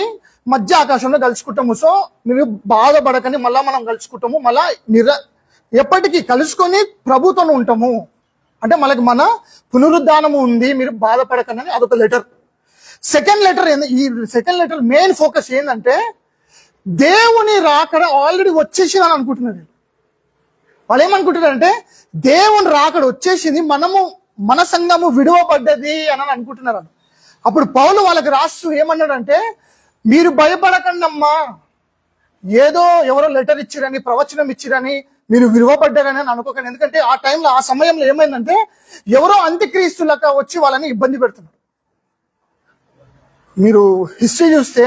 మధ్య ఆకాశంలో కలుసుకుంటాము. సో మీరు బాధపడకండి, మళ్ళా మనం కలుసుకుంటాము, మళ్ళా ఎప్పటికీ కలుసుకొని ప్రభుతో ఉంటాము అంటే మనకి మన పునరుద్ధానము ఉంది, మీరు బాధపడకండి అని అదొక లెటర్. సెకండ్ లెటర్ ఈ సెకండ్ లెటర్ మెయిన్ ఫోకస్ ఏంటంటే దేవుని రాకడ ఆల్రెడీ వచ్చేసిందని అనుకుంటున్నారు. వాళ్ళు ఏమనుకుంటున్నారంటే దేవుని రాకడ వచ్చేసింది, మన సంఘము విడువబడ్డది అని అనుకుంటున్నారు. అప్పుడు పౌలు వాళ్ళకి రాస్తూ ఏమన్నాడంటే మీరు భయపడకండి అమ్మా, ఏదో ఎవరో లెటర్ ఇచ్చిరని ప్రవచనం ఇచ్చిరని మీరు విలువబడ్డారని అనుకోకండి. ఎందుకంటే ఆ టైంలో ఆ సమయంలో ఏమైందంటే ఎవరో అంత్యక్రీస్తులక వచ్చి వాళ్ళని ఇబ్బంది పెడుతున్నారు. మీరు హిస్టరీ చూస్తే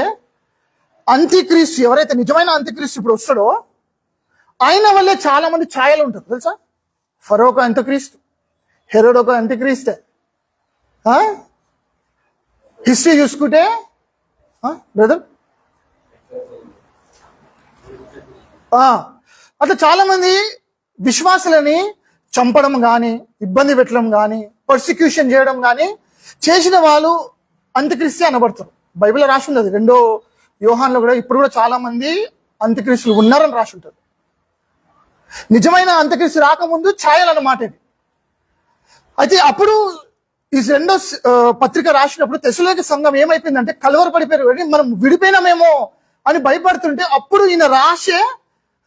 అంత్యక్రీస్తు ఎవరైతే నిజమైన అంత్యక్రీస్తు ఇప్పుడు వస్తాడో ఆయన వల్లే చాలా మంది ఛాయలు ఉంటారు తెలుసా. ఫరో ఒక అంత్యక్రీస్తు, హెరోడ్ ఒక అంత్యక్రీస్తే. హిస్టరీ చూసుకుంటే బ్రదర్ అట్లా చాలా మంది విశ్వాసులని చంపడం కానీ, ఇబ్బంది పెట్టడం కానీ, పర్సిక్యూషన్ చేయడం కానీ చేసిన వాళ్ళు అంత్యక్రీస్తే అనబడతారు. బైబిల్లో రాసి ఉంది, 2 యోహాన్లో కూడా ఇప్పుడు కూడా చాలా మంది అంత్యక్రీస్తులు ఉన్నారని రాసి ఉంటుంది. నిజమైన అంత్యక్రీస్తు రాకముందు ఛాయలు అన్నమాట ఇది. అయితే అప్పుడు ఈ 2వ పత్రిక రాసినప్పుడు తెస్సలోనిక సంఘం ఏమైపోయిందంటే కలవరపడిపోయారు, మనం విడిపోయినామేమో అని భయపడుతుంటే అప్పుడు ఈయన రాసే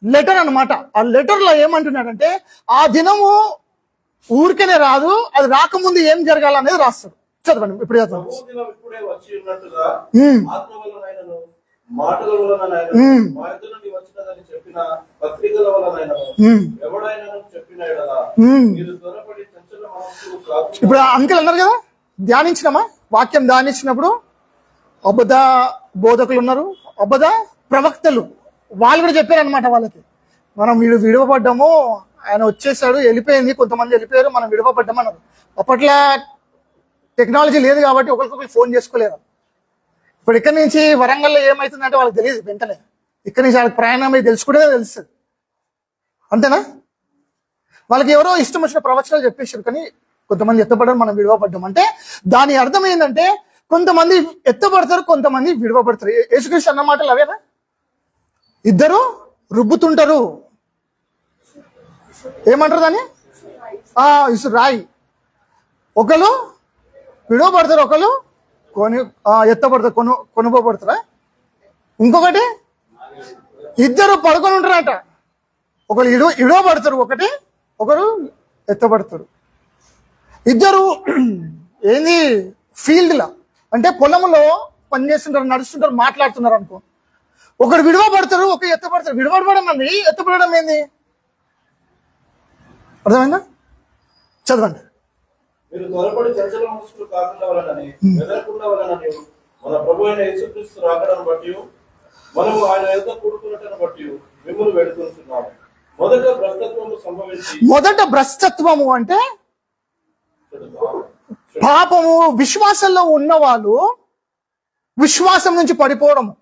లెటర్ అన్నమాట. ఆ లెటర్ లో ఏమంటున్నాడంటే ఆ దినము ఊరికేనే రాదు, అది రాకముందు ఏం జరగాలనేది రాస్తాడు. చదవండి ఇప్పుడు చదవండి. ఇప్పుడే వచ్చి ఉన్నట్టుగా ఆత్మ వలనైనను మాటల వలనైనను మా ఇద్దరి నుండి వచ్చినదని చెప్పిన పత్రికల వలనైనను ఎవడైనా చెప్పిన ఎడల మీరు త్వరపడి చంచల మనస్సులు కాకుండా. ఇప్పుడు అంకుల్ అన్నారు కదా, ధ్యానించినామా వాక్యం ధ్యానించినప్పుడు అబద్ధ బోధకులు ఉన్నారు, అబద్ధ ప్రవక్తలు, వాళ్ళు కూడా చెప్పారు అనమాట వాళ్ళకి మనం విడవబడ్డాము, ఆయన వచ్చేసాడు, వెళ్ళిపోయింది, కొంతమంది వెళ్ళిపోయారు, మనం విడవబడ్డాము అన్నారు. అప్పట్లో టెక్నాలజీ లేదు కాబట్టి ఒకరికొకరు ఫోన్ చేసుకోలేరు. ఇప్పుడు ఇక్కడి నుంచి వరంగల్లో ఏమవుతుందంటే వాళ్ళకి తెలియదు, వెంటనే ఇక్కడి నుంచి వాళ్ళకి ప్రయాణం అయి తెలుసుకుంటే తెలుస్తుంది. అంతేనా? వాళ్ళకి ఎవరో ఇష్టం వచ్చిన ప్రవచనాలు చెప్పేశారు, కానీ కొంతమంది ఎత్తపడరు, మనం విడవబడ్డాం అంటే దాని అర్థం ఏంటంటే కొంతమంది ఎత్తపడతారు, కొంతమంది విడవబడతారు. యేసుక్రీస్తు అన్న మాటలు అవేనా? ఇద్దరు రుబ్బుతుంటారు, ఏమంటారు దాన్ని? ఇసురు రాయి. ఒకరు విడవబడతారు, ఒకరు ఎత్తపడతారు, కొనుకోబడతారా. ఇంకొకటి ఇద్దరు పడుకొని ఉంటారట, ఒకరు ఇడవబడతారు, ఒకరు ఎత్తపడతారు. ఇద్దరు ఏంది ఫీల్డ్లా అంటే పొలంలో పనిచేస్తుంటారు, నడుస్తుంటారు, మాట్లాడుతున్నారు అనుకో. ఒకరు విడవబడతారు, ఒకరు ఎత్తపడతారు. విడవబడడం అండి, ఎత్తపడడం ఏంది? అర్థమైందా? చదవండి. మీరు త్వరపడి చంచల మనస్సులు కాకుండా వలనని బెదరకుండా వలనని మన ప్రభు అయిన యేసుక్రీస్తు రాకడను బట్టి మనము ఆయన యొక్క కూడుకున్నటను బట్టి మిమ్మల్ని వేడుకుంటున్నాము. మొదట భ్రష్టత్వము సంభవించి, మొదట భ్రష్టత్వము అంటే పాపము విశ్వాసంలో ఉన్న వాళ్ళు విశ్వాసం నుంచి పడిపోవడము,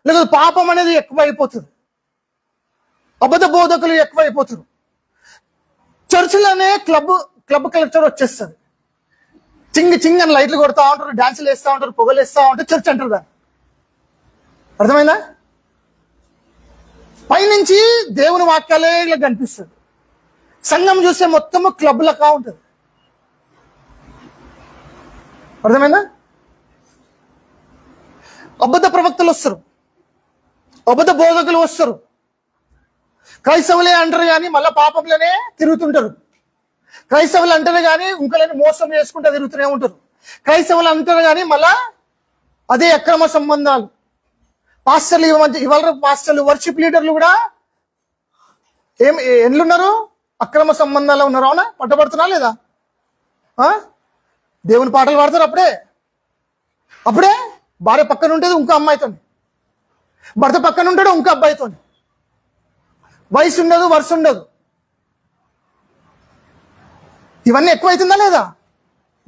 లేదా పాపం అనేది ఎక్కువైపోతుంది, అబద్ధ బోధకులు ఎక్కువైపోతారు. చర్చిలోనే క్లబ్ కల్చర్ వచ్చేస్తుంది. చింగ్ అని లైట్లు కొడతా ఉంటారు, డాన్సులు వేస్తూ ఉంటారు, పొగలు వేస్తూ ఉంటారు, చర్చ్ అంటారు దాన్ని. అర్థమైందా? పైనుంచి దేవుని వాక్యాలే ఇలా కనిపిస్తుంది. సంఘం చూస్తే మొత్తము క్లబ్ లెక్క ఉంటుంది. అర్థమైందా? అబద్ధ ప్రవక్తలు వస్తారు, అబద్ధ బోధకులు వస్తారు. క్రైస్తవులే అంటారు కానీ మళ్ళా పాపంలోనే తిరుగుతుంటారు. క్రైస్తవులు అంటారు కానీ ఇంకలేని మోసం చేసుకుంటూ తిరుగుతూనే ఉంటారు. క్రైస్తవులు అంటారు కానీ మళ్ళా అదే అక్రమ సంబంధాలు. పాస్టర్లు ఇవాళ పాస్టర్లు వర్షిప్ లీడర్లు కూడా ఎన్లున్నారు? అక్రమ సంబంధాలు ఉన్నారు. అవునా? పట్టబడుతున్నా లేదా? దేవుని పాటలు పాడతారు. అప్పుడే భార్య పక్కన ఉంటుంది ఇంకో అమ్మాయితో, భర్త పక్కన ఉంటాడు ఇంకో అబ్బాయితో. వయసు ఉండదు, వరుస ఉండదు. ఇవన్నీ ఎక్కువైతుందా లేదా?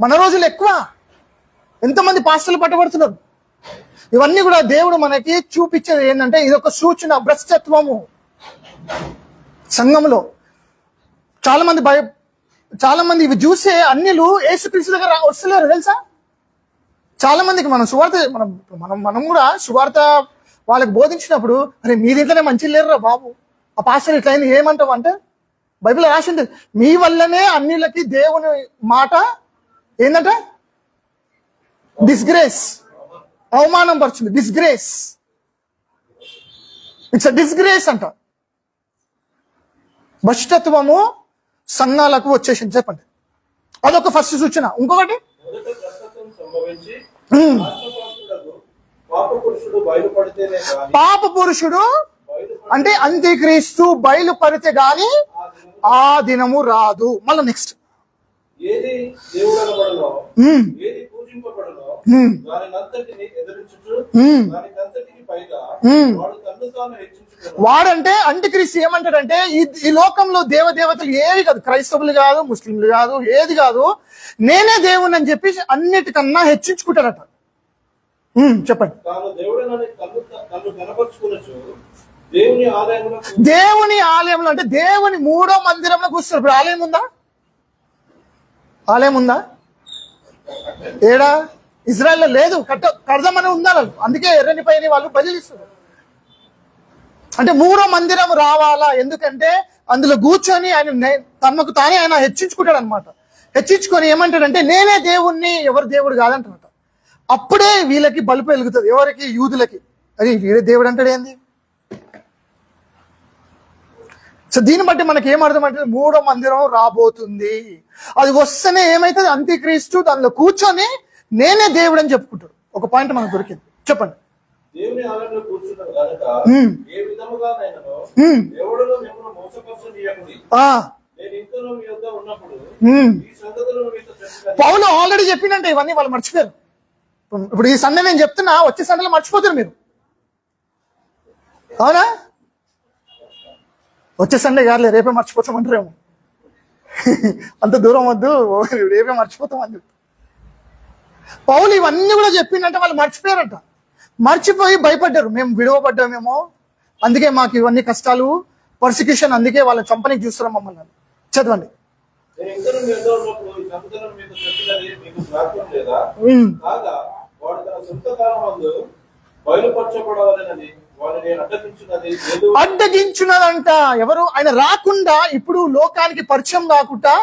మన రోజులు ఎక్కువ. ఎంతమంది పాస్టర్లు పట్టబడుతున్నారు. ఇవన్నీ కూడా దేవుడు మనకి చూపించేది ఏంటంటే ఇదొక సూచన, భ్రష్టత్వము. సంఘంలో చాలా మంది ఇవి చూసే అన్యులు యేసుక్రీస్తు దగ్గర వస్తలేరు తెలుసా? చాలా మందికి మనం సువార్త మనం కూడా సువార్త వాళ్ళకి బోధించినప్పుడు, అరే మీ దీంట్లోనే మంచి లేరురా బాబు, ఆ పాస్టర్ ఇట్లా అయింది ఏమంటావు అంటే, బైబిల్ రాసింది మీ వల్లనే అన్యులకి దేవుని మాట ఏంటంటే డిస్గ్రేస్, అవమానం పరుచుంది. డిస్గ్రేస్, ఇట్స్ అ డిస్గ్రేస్ అంట. భ్రష్టత్వము సంఘాలకు వచ్చేసింది. చెప్పండి, అదొక ఫస్ట్ సూచన. ఇంకొకటి పాప పురుషుడు అంటే అంత్యక్రీస్తు బయలుపడితే గాని ఆ దినము రాదు. మళ్ళీ నెక్స్ట్ ఏది దేవుడనబడునో ఏది పూజింపబడునో దానినంతటిని ఎదురించుచు దానికంతటికి పైగా వాడు తన్ను తాను హెచ్చించును. వాడంటే అంత్యక్రీస్తు ఏమంటాడంటే ఈ లోకంలో దేవతలు ఏవి కాదు, క్రైస్తవులు కాదు, ముస్లింలు కాదు, ఏది కాదు, నేనే దేవుని అని చెప్పి అన్నిటికన్నా హెచ్చించుకుంటాడట. చెప్పండి. తాను దేవుడనని తన్ను కనపరుచుకొనుచు దేవుని ఆలయంలో అంటే దేవుని మూడో మందిరంలో కూర్చున్నారు. ఇప్పుడు ఆలయం ఉందా? ఏడా? ఇజ్రాయెల్లో లేదు, కడదామని ఉందా? అందుకే ఎర్రని పైన వాళ్ళు బదిలిస్తారు. అంటే మూడో మందిరం రావాలా? ఎందుకంటే అందులో కూర్చొని ఆయన తనకు తానే ఆయన హెచ్చించుకుంటాడు అనమాట. హెచ్చించుకొని ఏమంటాడంటే నేనే దేవుణ్ణి, ఎవరు దేవుడు కాదంటాడట. అప్పుడే వీళ్ళకి బలుపు వెలుగుతుంది. ఎవరికి? యూదులకి. అది వీడే దేవుడు అంటాడు ఏంది? సో దీన్ని బట్టి మనకి ఏమర్థం అంటే మూడో మందిరం రాబోతుంది. అది వస్తేనే ఏమైతుంది? అంత్యక్రీస్తు దానిలో కూర్చొని నేనే దేవుడు అని చెప్పుకుంటాడు. ఒక పాయింట్ మనకు దొరికింది. చెప్పండి. దేవుని ఆలయంలో కూర్చున్నాడు కనుక ఏ విధముగానైనను దేవుడును మిమ్మల్ని మోసపరచనీయకుడి. నేను ఇంతలో మీ వద్ద ఉన్నప్పుడు ఈ సంగతులను మీతో చెప్పిన పౌలు ఆల్రెడీ చెప్పిందంటే ఇవన్నీ వాళ్ళు మర్చిపోయారు. ఇప్పుడు ఈ సండే నేను చెప్తున్నా, వచ్చే సండేలో మర్చిపోతారు మీరు. అవునా? వచ్చే సండే కాదులే, రేపే మర్చిపోతామంటారేమో. అంత దూరం వద్దు, రేపే మర్చిపోతామని చెప్పి పౌలు ఇవన్నీ కూడా చెప్పిందంటే వాళ్ళు మర్చిపోయారట. మర్చిపోయి భయపడ్డారు, మేము విడవబడ్డామేమో, అందుకే మాకు ఇవన్నీ కష్టాలు, పర్సిక్యూషన్, అందుకే వాళ్ళ చంపనీకి చూస్తున్నాం మమ్మల్ని. చదవండి. అడ్డగించున్నదంట. ఎవరు? ఆయన రాకుండా, ఇప్పుడు లోకానికి పరిచయం కాకుండా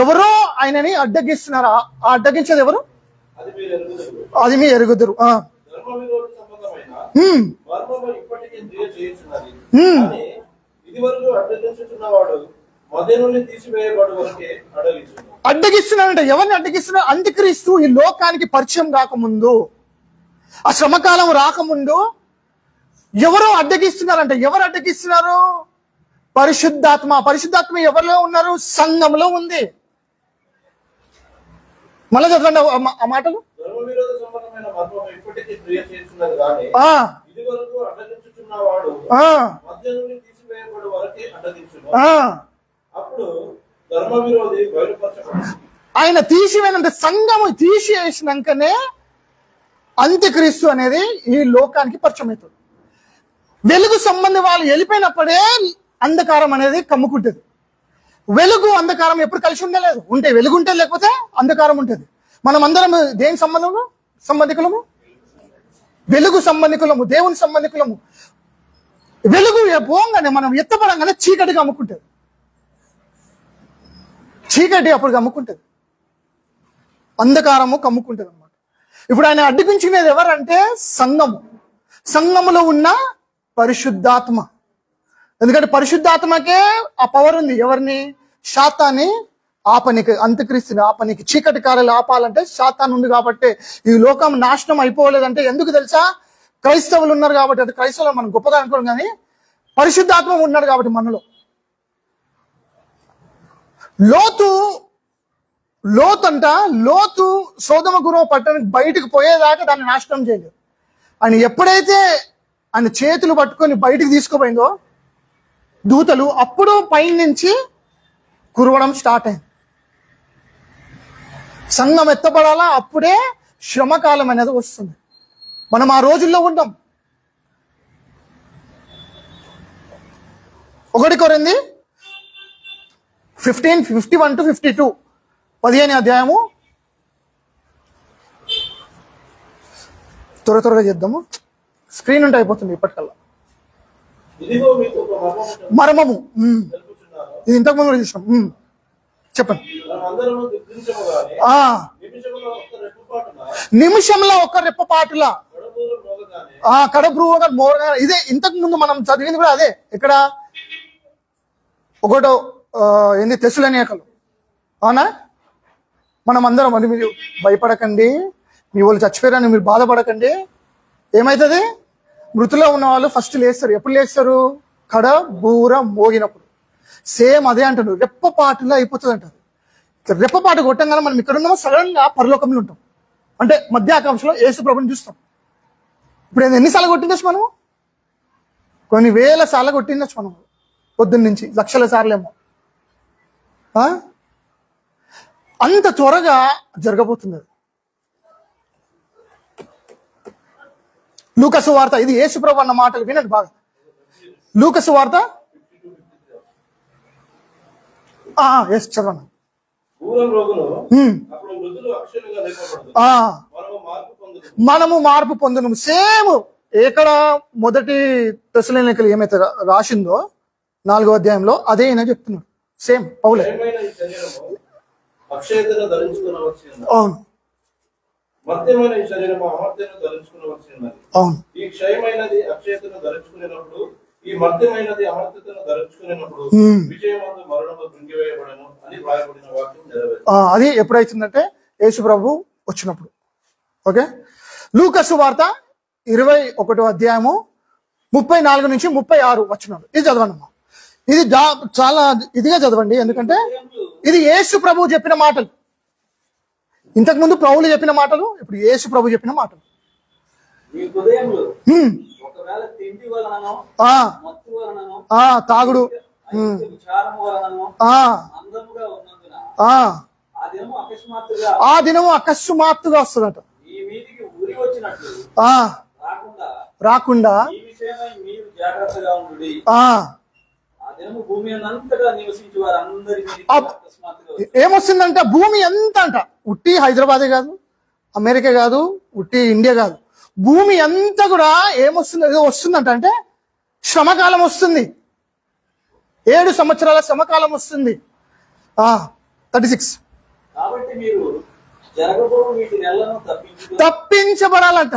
ఎవరో ఆయనని అడ్డగిస్తున్నారా? ఆ అడ్డగించేది ఎవరు? అది మీ ఎరుగుదురు. అడ్డగిస్తున్నాడంట. ఎవరిని అడ్డగిస్తున్నారు? అంత్యక్రీస్తు ఈ లోకానికి పరిచయం కాకముందు, ఆ శ్రమకాలం రాకముందు ఎవరో అడ్డగిస్తున్నారంట. ఎవరు అడ్డగిస్తున్నారు? పరిశుద్ధాత్మ. పరిశుద్ధాత్మ ఎవరిలో ఉన్నారు? సంఘంలో ఉంది. మళ్ళా చదవండి ఆ మాటలు. ఆయన తీసివేనంటే సంఘము తీసివేసినాకనే అంత్యక్రీస్తు అనేది ఈ లోకానికి పరిచయం అవుతుంది. వెలుగు సంబంధి వాళ్ళు వెళ్ళిపోయినప్పుడే అంధకారం అనేది కమ్ముకుంటుంది. వెలుగు అంధకారం ఎప్పుడు కలిసి ఉండలేదు. ఉంటే వెలుగు ఉంటుంది, లేకపోతే అంధకారం ఉంటుంది. మనం అందరం దేని సంబంధికులము? వెలుగు సంబంధికులము, దేవుని సంబంధికులము. వెలుగు పోగానే మనం ఎత్తపడంగానే చీకటిగా అమ్ముకుంటుంది. చీకటి అప్పుడు కమ్ముకుంటుంది, అంధకారము కమ్ముకుంటుంది అన్నమాట. ఇప్పుడు ఆయన అడ్డుపించినది ఎవరంటే సంఘము. సంఘములో ఉన్న పరిశుద్ధాత్మ. ఎందుకంటే పరిశుద్ధాత్మకే ఆ పవర్ ఉంది. ఎవరిని? శాతాన్ని ఆపనికి, అంత్యక్రీస్తుని ఆపనికి, చీకటి కార్యాలు ఆపాలంటే శాతాన్ ఉంది. కాబట్టి ఈ లోకం నాశనం అయిపోలేదంటే ఎందుకు తెలుసా? క్రైస్తవులు ఉన్నారు కాబట్టి. అది క్రైస్తవులు మనం గొప్పగా అనుకోం, కానీ పరిశుద్ధాత్మ ఉన్నాడు కాబట్టి మనలో. లోతు సోదమ గురువు పట్టణానికి బయటకు పోయేదాకా దాన్ని నాశనం చేయలేదు. ఆయన ఎప్పుడైతే ఆయన చేతులు పట్టుకొని బయటికి తీసుకుపోయిందో దూతలు, అప్పుడు పైనుంచి కురవడం స్టార్ట్ అయింది. సంఘం ఎత్తపడాలా, అప్పుడే శ్రమకాలం అనేది వస్తుంది. మనం ఆ రోజుల్లో ఉంటాం. 1 కొరింథీ 15:51-52 15వ అధ్యాయము. త్వరగా చేద్దాము, స్క్రీన్ ఉంటే అయిపోతుంది ఇప్పటికల్లా. మర్మము ఇది ఇంతకుముందు కూడా చూసినాం. చెప్పండి. నిమిషంలో ఒక్క రెప్పపాటులా కడబ్రువగా మోరగా. ఇదే ఇంతకు ముందు మనం చదివింది కూడా అదే. ఇక్కడ ఒకటో ఏంది తెస్సలోనికలు, అవునా? మనం అందరం అది, మీరు భయపడకండి, మీ వాళ్ళు చచ్చిపోయారని మీరు బాధపడకండి. ఏమవుతుంది? మృతిలో ఉన్న వాళ్ళు ఫస్ట్ లేస్తారు. ఎప్పుడు లేస్తారు? కడబూర మోగినప్పుడు. సేమ్ అదే అంటాడు, రెప్పపాటులో అయిపోతుంది అంటారు. రెప్పపాటు కొట్టంగానే మనం ఇక్కడ ఉన్నామో సడన్ గా పరలోకంలో ఉంటాం. అంటే మధ్య ఆకాంక్షలో యేసు ప్రభుని చూస్తాం. ఇప్పుడు ఎన్నిసార్లు కొట్టిందచ్చు మనము? కొన్ని వేల సార్లు కొట్టిందచ్చు మనం, పొద్దున్న నుంచి లక్షల సార్లేమో. అంత త్వరగా జరగబోతుంది. లూకాసు వార్త, ఇది యేసు ప్రభు అన్న మాటలు వినండి బాగా. లూకాసు వార్త చదవండి. మనము మార్పు పొందును. సేమ్ ఎక్కడ మొదటి తెస్సలోనికలు ఏమైతే రాసిందో 4వ అధ్యాయంలో అదే ఈయన చెప్తున్నాడు. సేమ్ పౌలే. అవును, అవును. ఈ క్షయమైనది అక్షయతను ధరించుకునేటప్పుడు, ఈ మర్త్యమైనది అమర్త్యతను ధరించుకునేటప్పుడు విజయమందు మరణము దృంగివేయబడను అని వ్రాయబడిన వాక్యం నెరవేరుతుంది. అది ఎప్పుడైతుందంటే యేసు ప్రభు వచ్చినప్పుడు. ఓకే. లూకాసు వార్త 21వ అధ్యాయము 34-36 వచనాలు. ఇది చదవండి. ఇది చాలా ఇదిగా చదవండి, ఎందుకంటే ఇది యేసు ప్రభు చెప్పిన మాటలు. ఇంతకు ముందు ప్రభువులు చెప్పిన మాటలు, ఇప్పుడు యేసు ప్రభు చెప్పిన మాటలు. తాగుడు, ఆ దినము అకస్మాత్తుగా వస్తుందట. రాకుండా ఏమొస్తుందంట? భూమి ఎంత అంట, ఉట్టి హైదరాబాదే కాదు, అమెరికా కాదు, ఉట్టి ఇండియా కాదు, భూమి అంతా కూడా ఏమొస్తుంది, ఏదో వస్తుందంట. అంటే శ్రమకాలం వస్తుంది. 7 సంవత్సరాల శ్రమకాలం వస్తుంది. 36. తప్పించబడాలంట.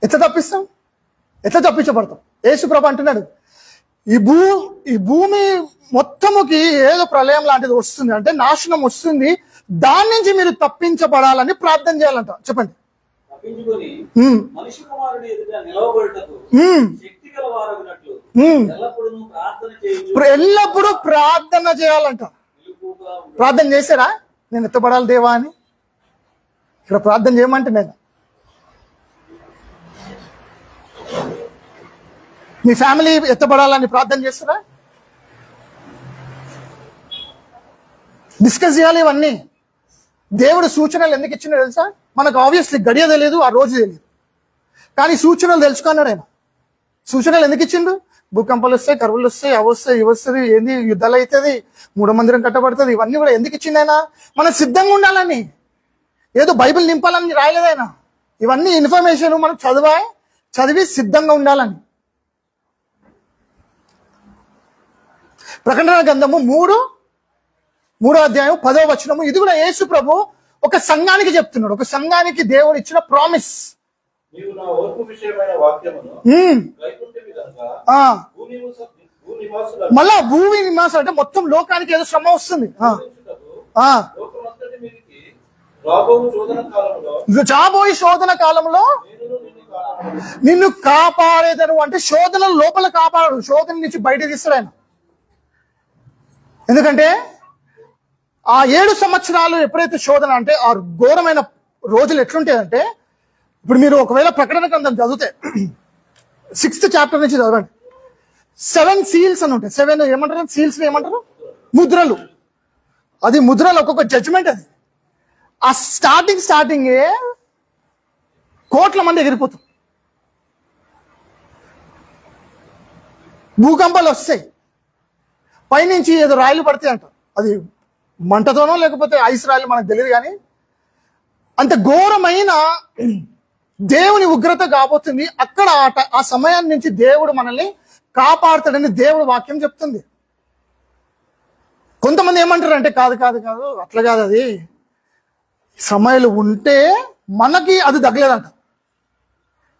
ఎట్లా తప్పిస్తాం? ఎట్లా తప్పించబడతాం? యేసు ప్రభు అంటున్నాడు, ఈ భూమి మొత్తముకి ఏదో ప్రళయం లాంటిది వస్తుంది, అంటే నాశనం వస్తుంది, దాని నుంచి మీరు తప్పించబడాలని ప్రార్థన చేయాలంట. చెప్పండి. ఎల్లప్పుడూ ప్రార్థన చేయాలంట. ప్రార్థన చేశారా? నేను ఎత్తబడాలి దేవా అని. ఇక్కడ ప్రార్థన చేయమంటే నేను, మీ ఫ్యామిలీ ఎత్తబడాలని ప్రార్థన చేస్తారా? డిస్కస్ చేయాలి ఇవన్నీ. దేవుడు సూచనలు ఎందుకు ఇచ్చినా తెలుసా? మనకు ఆబ్వియస్లీ గడియ తెలియదు, ఆ రోజు తెలియదు, కానీ సూచనలు తెలుసుకున్నాడు ఆయన. సూచనలు ఎందుకు ఇచ్చిండు? భూకంపాలు వస్తాయి, కరువులు వస్తాయి, అవి వస్తాయి, ఇవి వస్తుంది, ఏంది యుద్ధాలు అవుతుంది, మూఢ మందిరం కట్టబడుతుంది, ఇవన్నీ కూడా ఎందుకు ఇచ్చిండు ఆయన? మనం సిద్ధంగా ఉండాలని. ఏదో బైబిల్ నింపాలని రాయలేదు ఆయన. ఇవన్నీ ఇన్ఫర్మేషన్ మనం చదివి సిద్ధంగా ఉండాలని. ప్రకటన గ్రంథము 3వ అధ్యాయం 10వ వచనము. ఇది కూడా యేసు ప్రభు ఒక సంఘానికి చెప్తున్నాడు. ఒక సంఘానికి దేవుడు ఇచ్చిన ప్రామిస్. నీవు నా ఓర్పు విషయమైన వాక్యమును గైకొంటివి గనుక మళ్ళా భూమి నివాసులు అంటే మొత్తం లోకానికి ఏదో శ్రమ వస్తుంది. లోకమంతటి మీదికి రాబోయే శోధన కాలంలో నిన్ను కాపాడేదను. అంటే శోధన లోపల కాపాడు, శోధన నుంచి బయట తీస్తాడు ఆయన. ఎందుకంటే ఆ 7 సంవత్సరాలు ఎప్పుడైతే శోధన అంటే ఆ ఘోరమైన రోజులు ఎట్లుంటాయంటే, ఇప్పుడు మీరు ఒకవేళ ప్రకటన గ్రంథం చదివితే 6th చాప్టర్ నుంచి చదవండి. 7 సీల్స్ అని ఉంటాయి. 7 ఏమంటారు? సీల్స్ ఏమంటారు? ముద్రలు. అది ముద్రలు ఒక్కొక్క జడ్జిమెంట్. అది ఆ స్టార్టింగే కోట్ల మంది ఎగిరిపోతారు. భూకంపాలు వస్తాయి, పైనుంచి ఏదో రాయిలు పడతాయి అంట. అది మంటతోనో లేకపోతే ఐస్ రాయిలు మనకు తెలియదు, కానీ అంత ఘోరమైన దేవుని ఉగ్రత కాబోతుంది. అక్కడ ఆ సమయాన్ని నుంచి దేవుడు మనల్ని కాపాడుతాడని దేవుడు వాక్యం చెప్తుంది. కొంతమంది ఏమంటారు అంటే కాదు అట్లా కాదు, అది సమయాలు ఉంటే మనకి అది తగ్గలేదంట.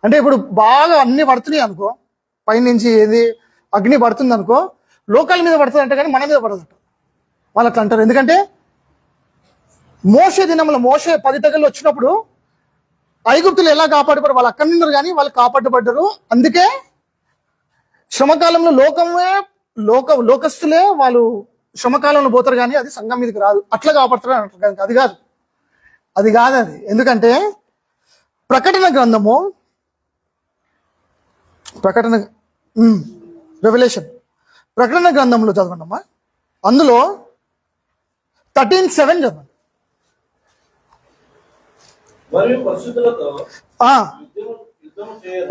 అంటే ఇప్పుడు బాగా అన్ని పడుతున్నాయి అనుకో, పైనుంచి ఏది అగ్ని పడుతుంది అనుకో, లోకాల మీద పడుతుందంట కానీ మన మీద పడదంట. వాళ్ళు అట్లా అంటారు. ఎందుకంటే మోషే దినంలో 10 తెగలు వచ్చినప్పుడు ఐగుప్తులు ఎలా కాపాడబడ్డారు? వాళ్ళు అక్కడి ఉన్నారు కానీ వాళ్ళు కాపాడబడ్డారు. అందుకే శ్రమకాలంలో లోకస్తులే వాళ్ళు శ్రమకాలంలో పోతారు, కానీ అది సంఘం మీదకి రాదు. అట్లా కాపాడుతారు అంటారు. అది కాదు. ఎందుకంటే ప్రకటన గ్రంథము రెవల్యూషన్ ప్రకటన గ్రంథంలో చదవండి అమ్మా. అందులో 13:7 చదవండి.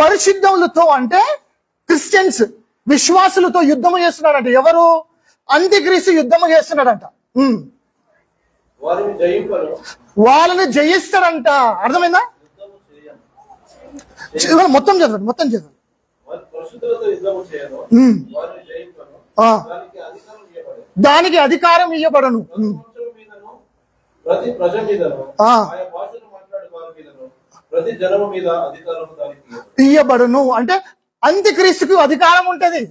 పరిశుద్ధులతో అంటే క్రిస్టియన్స్, విశ్వాసులతో యుద్ధము చేస్తున్నాడంట. ఎవరు? అంత్యక్రీస్తు యుద్ధము చేస్తున్నాడంట. వాళ్ళని జయిస్తాడంట. అర్థమైందా? మొత్తం చదవండి. దానికి అధికారం ఇయ్యబడను. ప్రతి ప్రజ మీదను ఆయా భాషను మాట్లాడే వారి మీదను ప్రతి జనము మీద అధికారం దానికి ఇయ్యబడను. అంటే అంత్యక్రీస్తుకు అధికారం ఉంటది.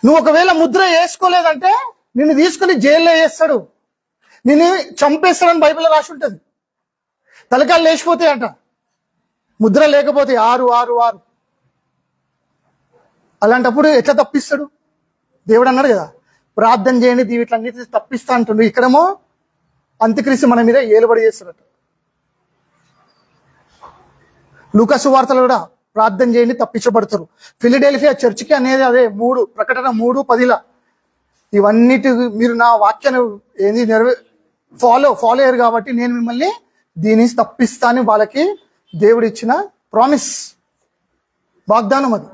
నువ్వు ఒకవేళ ముద్ర వేసుకోలేదంటే నిన్ను తీసుకుని జైల్లో వేస్తాడు, నిన్ను చంపేస్తాడని బైబిల్లో రాసి ఉంటది. తలకాయలు లేచిపోతాయి అంట ముద్ర లేకపోతే 666. అలాంటప్పుడు ఎట్లా తప్పిస్తాడు? దేవుడు అన్నాడు కదా, ప్రార్థన చేయండి వీటిలన్నిటి తప్పిస్తా అంటుండు. ఇక్కడేమో అంత్యక్రీస్తు మన మీద ఏలుబడి చేస్తాడట. లూకా సువార్తలు కూడా ప్రార్థన చేయండి తప్పించబడతారు. ఫిలడెల్ఫియా చర్చికి అనేది అదే ప్రకటన 3:10. ఇవన్నిటి మీరు నా వాక్యాన్ని ఏంది ఫాలో అయ్యారు కాబట్టి నేను మిమ్మల్ని దీని తప్పిస్తాను. వాళ్ళకి దేవుడు ఇచ్చిన ప్రామిస్, వాగ్దానం అది.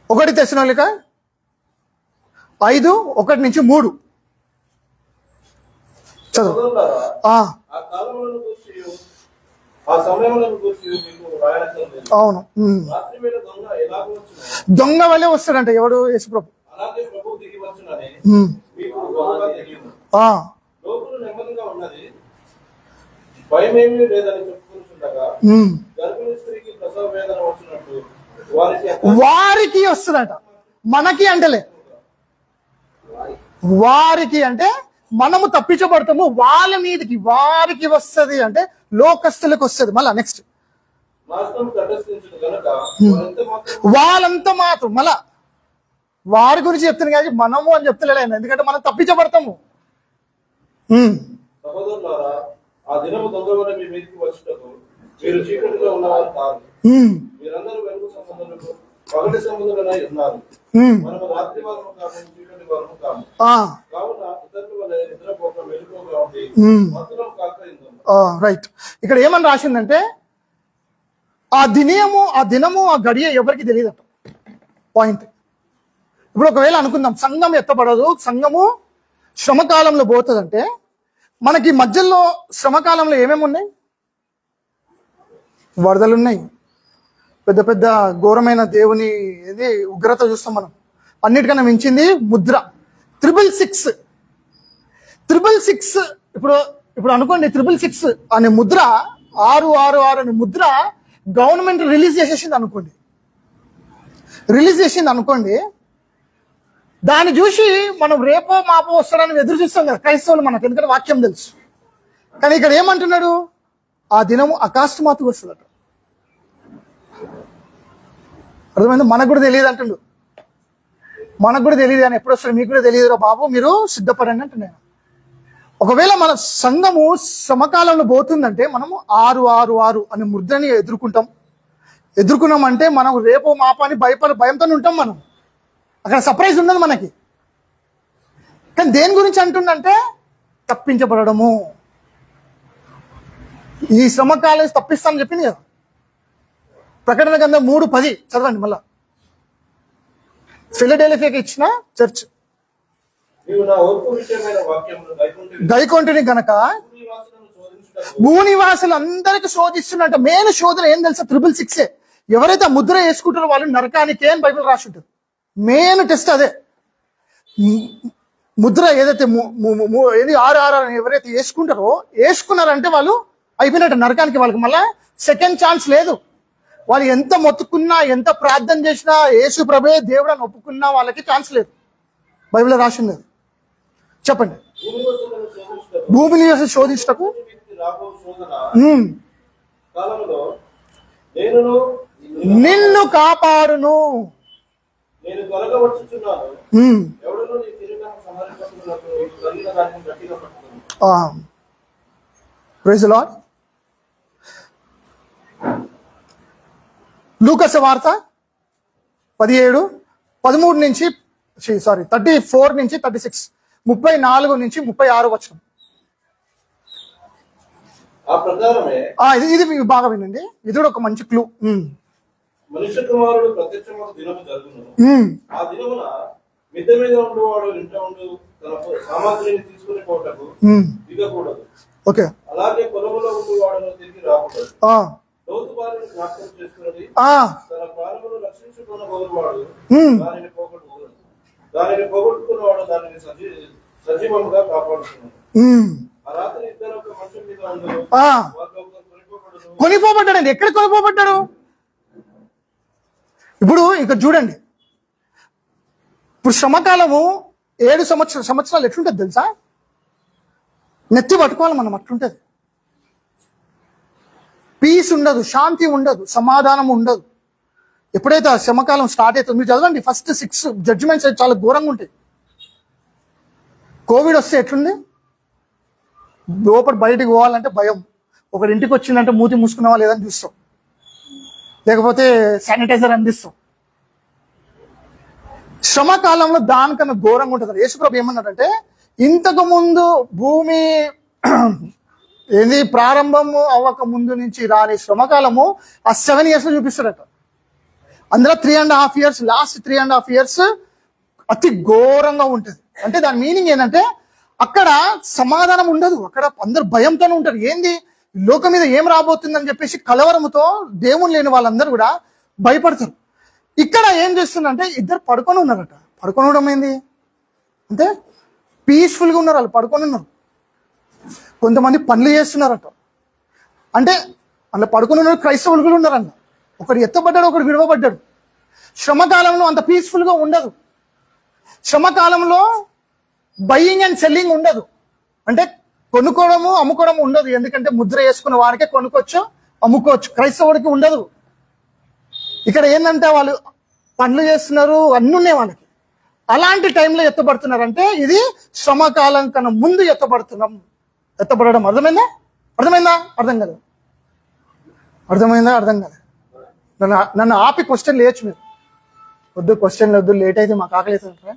ఒకటి తెస్సలోనిక 5:1-3 చదువు. అవును, దొంగ వల్లే వస్తాడంట. ఎవడు? యేసుప్రభు. వారికి వస్తుందట, మనకి అంటలే. వారికి అంటే మనము తప్పించబడతాము. వాళ్ళ మీదకి వారికి వస్తుంది అంటే లోకస్తులకు వస్తుంది. మళ్ళా నెక్స్ట్ వాళ్ళంతా మాత్రం మళ్ళా వారి గురించి చెప్తాను కానీ మనము అని చెప్తలే. ఎందుకంటే మనం తప్పించబడతాము. పగటి సంబంధులై ఉన్నారు. మనము రాత్రి వారము కాము, చీకటి వారము కాము. కావున ఇతరుల వలె నిద్రపోక మెలకువగా ఉండి మత్తులం కాక ఇందుము. రైట్. ఇక్కడ ఏమని రాసిందంటే ఆ దినము ఆ గడియ ఎవరికి తెలియదట. పాయింట్. ఇప్పుడు ఒకవేళ అనుకుందాం సంఘం ఎత్తపడదు, సంఘము శ్రమకాలంలో పోతుందంటే మనకి మధ్యలో శ్రమకాలంలో ఏమేమి ఉన్నాయి? వరదలు ఉన్నాయి, పెద్ద పెద్ద ఘోరమైన దేవుని ఉగ్రత చూస్తాం మనం. అన్నిటికన్నా మించింది ముద్ర 666. ఇప్పుడు అనుకోండి 666 అనే ముద్ర 666 అనే ముద్ర గవర్నమెంట్ రిలీజ్ చేసేసింది అనుకోండి. దాన్ని చూసి మనం రేపో మాపో వస్తాడని ఎదురు చూస్తాం కదా క్రైస్తవులు మనకు, ఎందుకంటే వాక్యం తెలుసు. కానీ ఇక్కడ ఏమంటున్నాడు? ఆ దినము అకస్మాత్తుగా వస్తుందట. అర్థమైంది? మనకు కూడా తెలియదు అంటుండు. మనకు కూడా తెలియదు అని ఎప్పుడు వస్తుంది మీకు కూడా తెలియదురా బాబు, మీరు సిద్ధపడండి అంటున్నాను. ఒకవేళ మన సంఘము సమకాలంలో పోతుందంటే మనము 666 అనే ముద్రని ఎదుర్కొన్నామంటే మనం రేపో మాపో అని భయంతో ఉంటాం. మనం అక్కడ సర్ప్రైజ్ ఉన్నది మనకి. కానీ దేని గురించి అంటుందంటే తప్పించబడము. ఈ శ్రమకాలం తప్పిస్తానని చెప్పింది కదా. ప్రకటన గ్రంథం 3:10 చదవండి మళ్ళా. ఫిలడెల్ఫియాకి ఇచ్చిన చర్చ్. గైకొంటిని గనక భూనివాసులు అందరికి శోధిస్తున్నట్ట. మెయిన్ శోధన ఏం తెలుసా? 666. ఎవరైతే ఆ ముద్ర వేసుకుంటారో వాళ్ళు నరకానికే అని బైబిల్ రాసి ఉంటుంది. మెయిన్ టెస్ట్ అదే. ముద్ర ఏదైతే 666 ఎవరైతే వేసుకున్నారంటే వాళ్ళు అయిపోయినట్టు నరకానికి. వాళ్ళకి మళ్ళా సెకండ్ ఛాన్స్ లేదు. వాళ్ళు ఎంత మొత్తుకున్నా, ఎంత ప్రార్థన చేసినా, యేసు ప్రభే దేవుడు అని ఒప్పుకున్నా వాళ్ళకి ఛాన్స్ లేదు. బైబిల్లో రాసి ఉన్నది. చెప్పండి. భూమిని శోధించటకు నిన్ను కాపాడును. Praise the Lord. లూకాసు వార్త 34 నుంచి 36, 34 నుంచి 36 వచనం. ఇది బాగా వినండి. ఇది కూడా ఒక మంచి క్లూ. మనుష్య కుమారుడు ప్రత్యక్షమైన దినము జరుగును. ఆ దినమున మిద్దె మీద ఉండేవాడు ఇంట ఉండు తన సామాగ్రిని తీసుకుని పోటకు దిగకూడదు. ఓకే. అలాగే పొలములో ఉండేవాడు తిరిగి రాకూడదు. లోతు బారిని జ్ఞాపకం చేసుకుని తన ప్రాణమును రక్షించుకున్న వాడు దానిని పోగొట్టుకున్నవాడు దానిని సజీవముగా కాపాడుతున్నాడు. ఆ రాత్రి ఇద్దరు ఒక మనుషుల మీద ఉండరు. కొనిపోబడ్డాడండి. ఎక్కడ కొనిపోబడ్డాడు? ఇప్పుడు ఇక్కడ చూడండి. ఇప్పుడు శ్రమకాలము 7 సంవత్సరాలు ఎట్లుంటుంది తెలుసా? నెత్తి పట్టుకోవాలి మనం. అట్లుంటది. పీస్ ఉండదు, శాంతి ఉండదు, సమాధానం ఉండదు. ఎప్పుడైతే ఆ శ్రమకాలం స్టార్ట్ అవుతుంది, మీరు చదవండి. ఫస్ట్ 6 జడ్జిమెంట్స్ చాలా ఘోరంగా ఉంటాయి. కోవిడ్ వస్తే ఎట్లుంది? లోపల బయటికి పోవాలంటే భయం. ఒకరి ఇంటికి వచ్చిందంటే మూతి మూసుకున్నావా లేదని చూస్తాం, లేకపోతే శానిటైజర్ అందిస్తాం. శ్రమకాలంలో దానికన్నా ఘోరంగా ఉంటుంది. యేసుప్రభు ఏమన్నాడంటే ఇంతకు ముందు భూమి ప్రారంభము అవ్వక ముందు నుంచి రాని శ్రమకాలము ఆ 7 years లో చూపిస్తాడట. అందులో 3.5 years, లాస్ట్ 3.5 years అతి ఘోరంగా ఉంటుంది. అంటే దాని మీనింగ్ ఏంటంటే అక్కడ సమాధానం ఉండదు. అక్కడ అందరు భయంతోనే ఉంటారు. ఏంది లోకం మీద ఏం రాబోతుందని చెప్పేసి కలవరంతో దేవుని లేని వాళ్ళందరూ కూడా భయపడతారు. ఇక్కడ ఏం చేస్తుందంటే ఇద్దరు పడుకొని ఉన్నారట. పడుకొని ఉండడం ఏంది అంటే పీస్ఫుల్గా ఉన్నారు. వాళ్ళు పడుకొని ఉన్నారు. కొంతమంది పనులు చేస్తున్నారట. అంటే అలా పడుకొని ఉన్నారు. క్రైస్తవులు కూడా ఉన్నారంట. ఒకడు ఎత్తబడ్డాడు, ఒకడు విడవబడ్డాడు. శ్రమకాలంలో అంత పీస్ఫుల్గా ఉండదు. శ్రమకాలంలో బయ్యింగ్ అండ్ సెల్లింగ్ ఉండదు. అంటే కొనుక్కోవడము అమ్ముకోవడము ఉండదు. ఎందుకంటే ముద్ర వేసుకున్న వారికే కొనుక్కోవచ్చు, అమ్ముకోవచ్చు. క్రైస్తవుడికి ఉండదు. ఇక్కడ ఏంటంటే వాళ్ళు పనులు చేస్తున్నారు, అన్నీ ఉన్నాయి వాళ్ళకి. అలాంటి టైంలో ఎత్తబడుతున్నారంటే ఇది శ్రమకాలం కన్నా ముందు ఎత్తబడడం. అర్థమైందా? అర్థం కాదు. అర్థం కాదు. నన్ను ఆపి క్వశ్చన్ లేయచ్చు మీరు. వద్దు, క్వశ్చన్లు వద్దు, లేట్ అయితే మాకు ఆకలి అవుతుంది.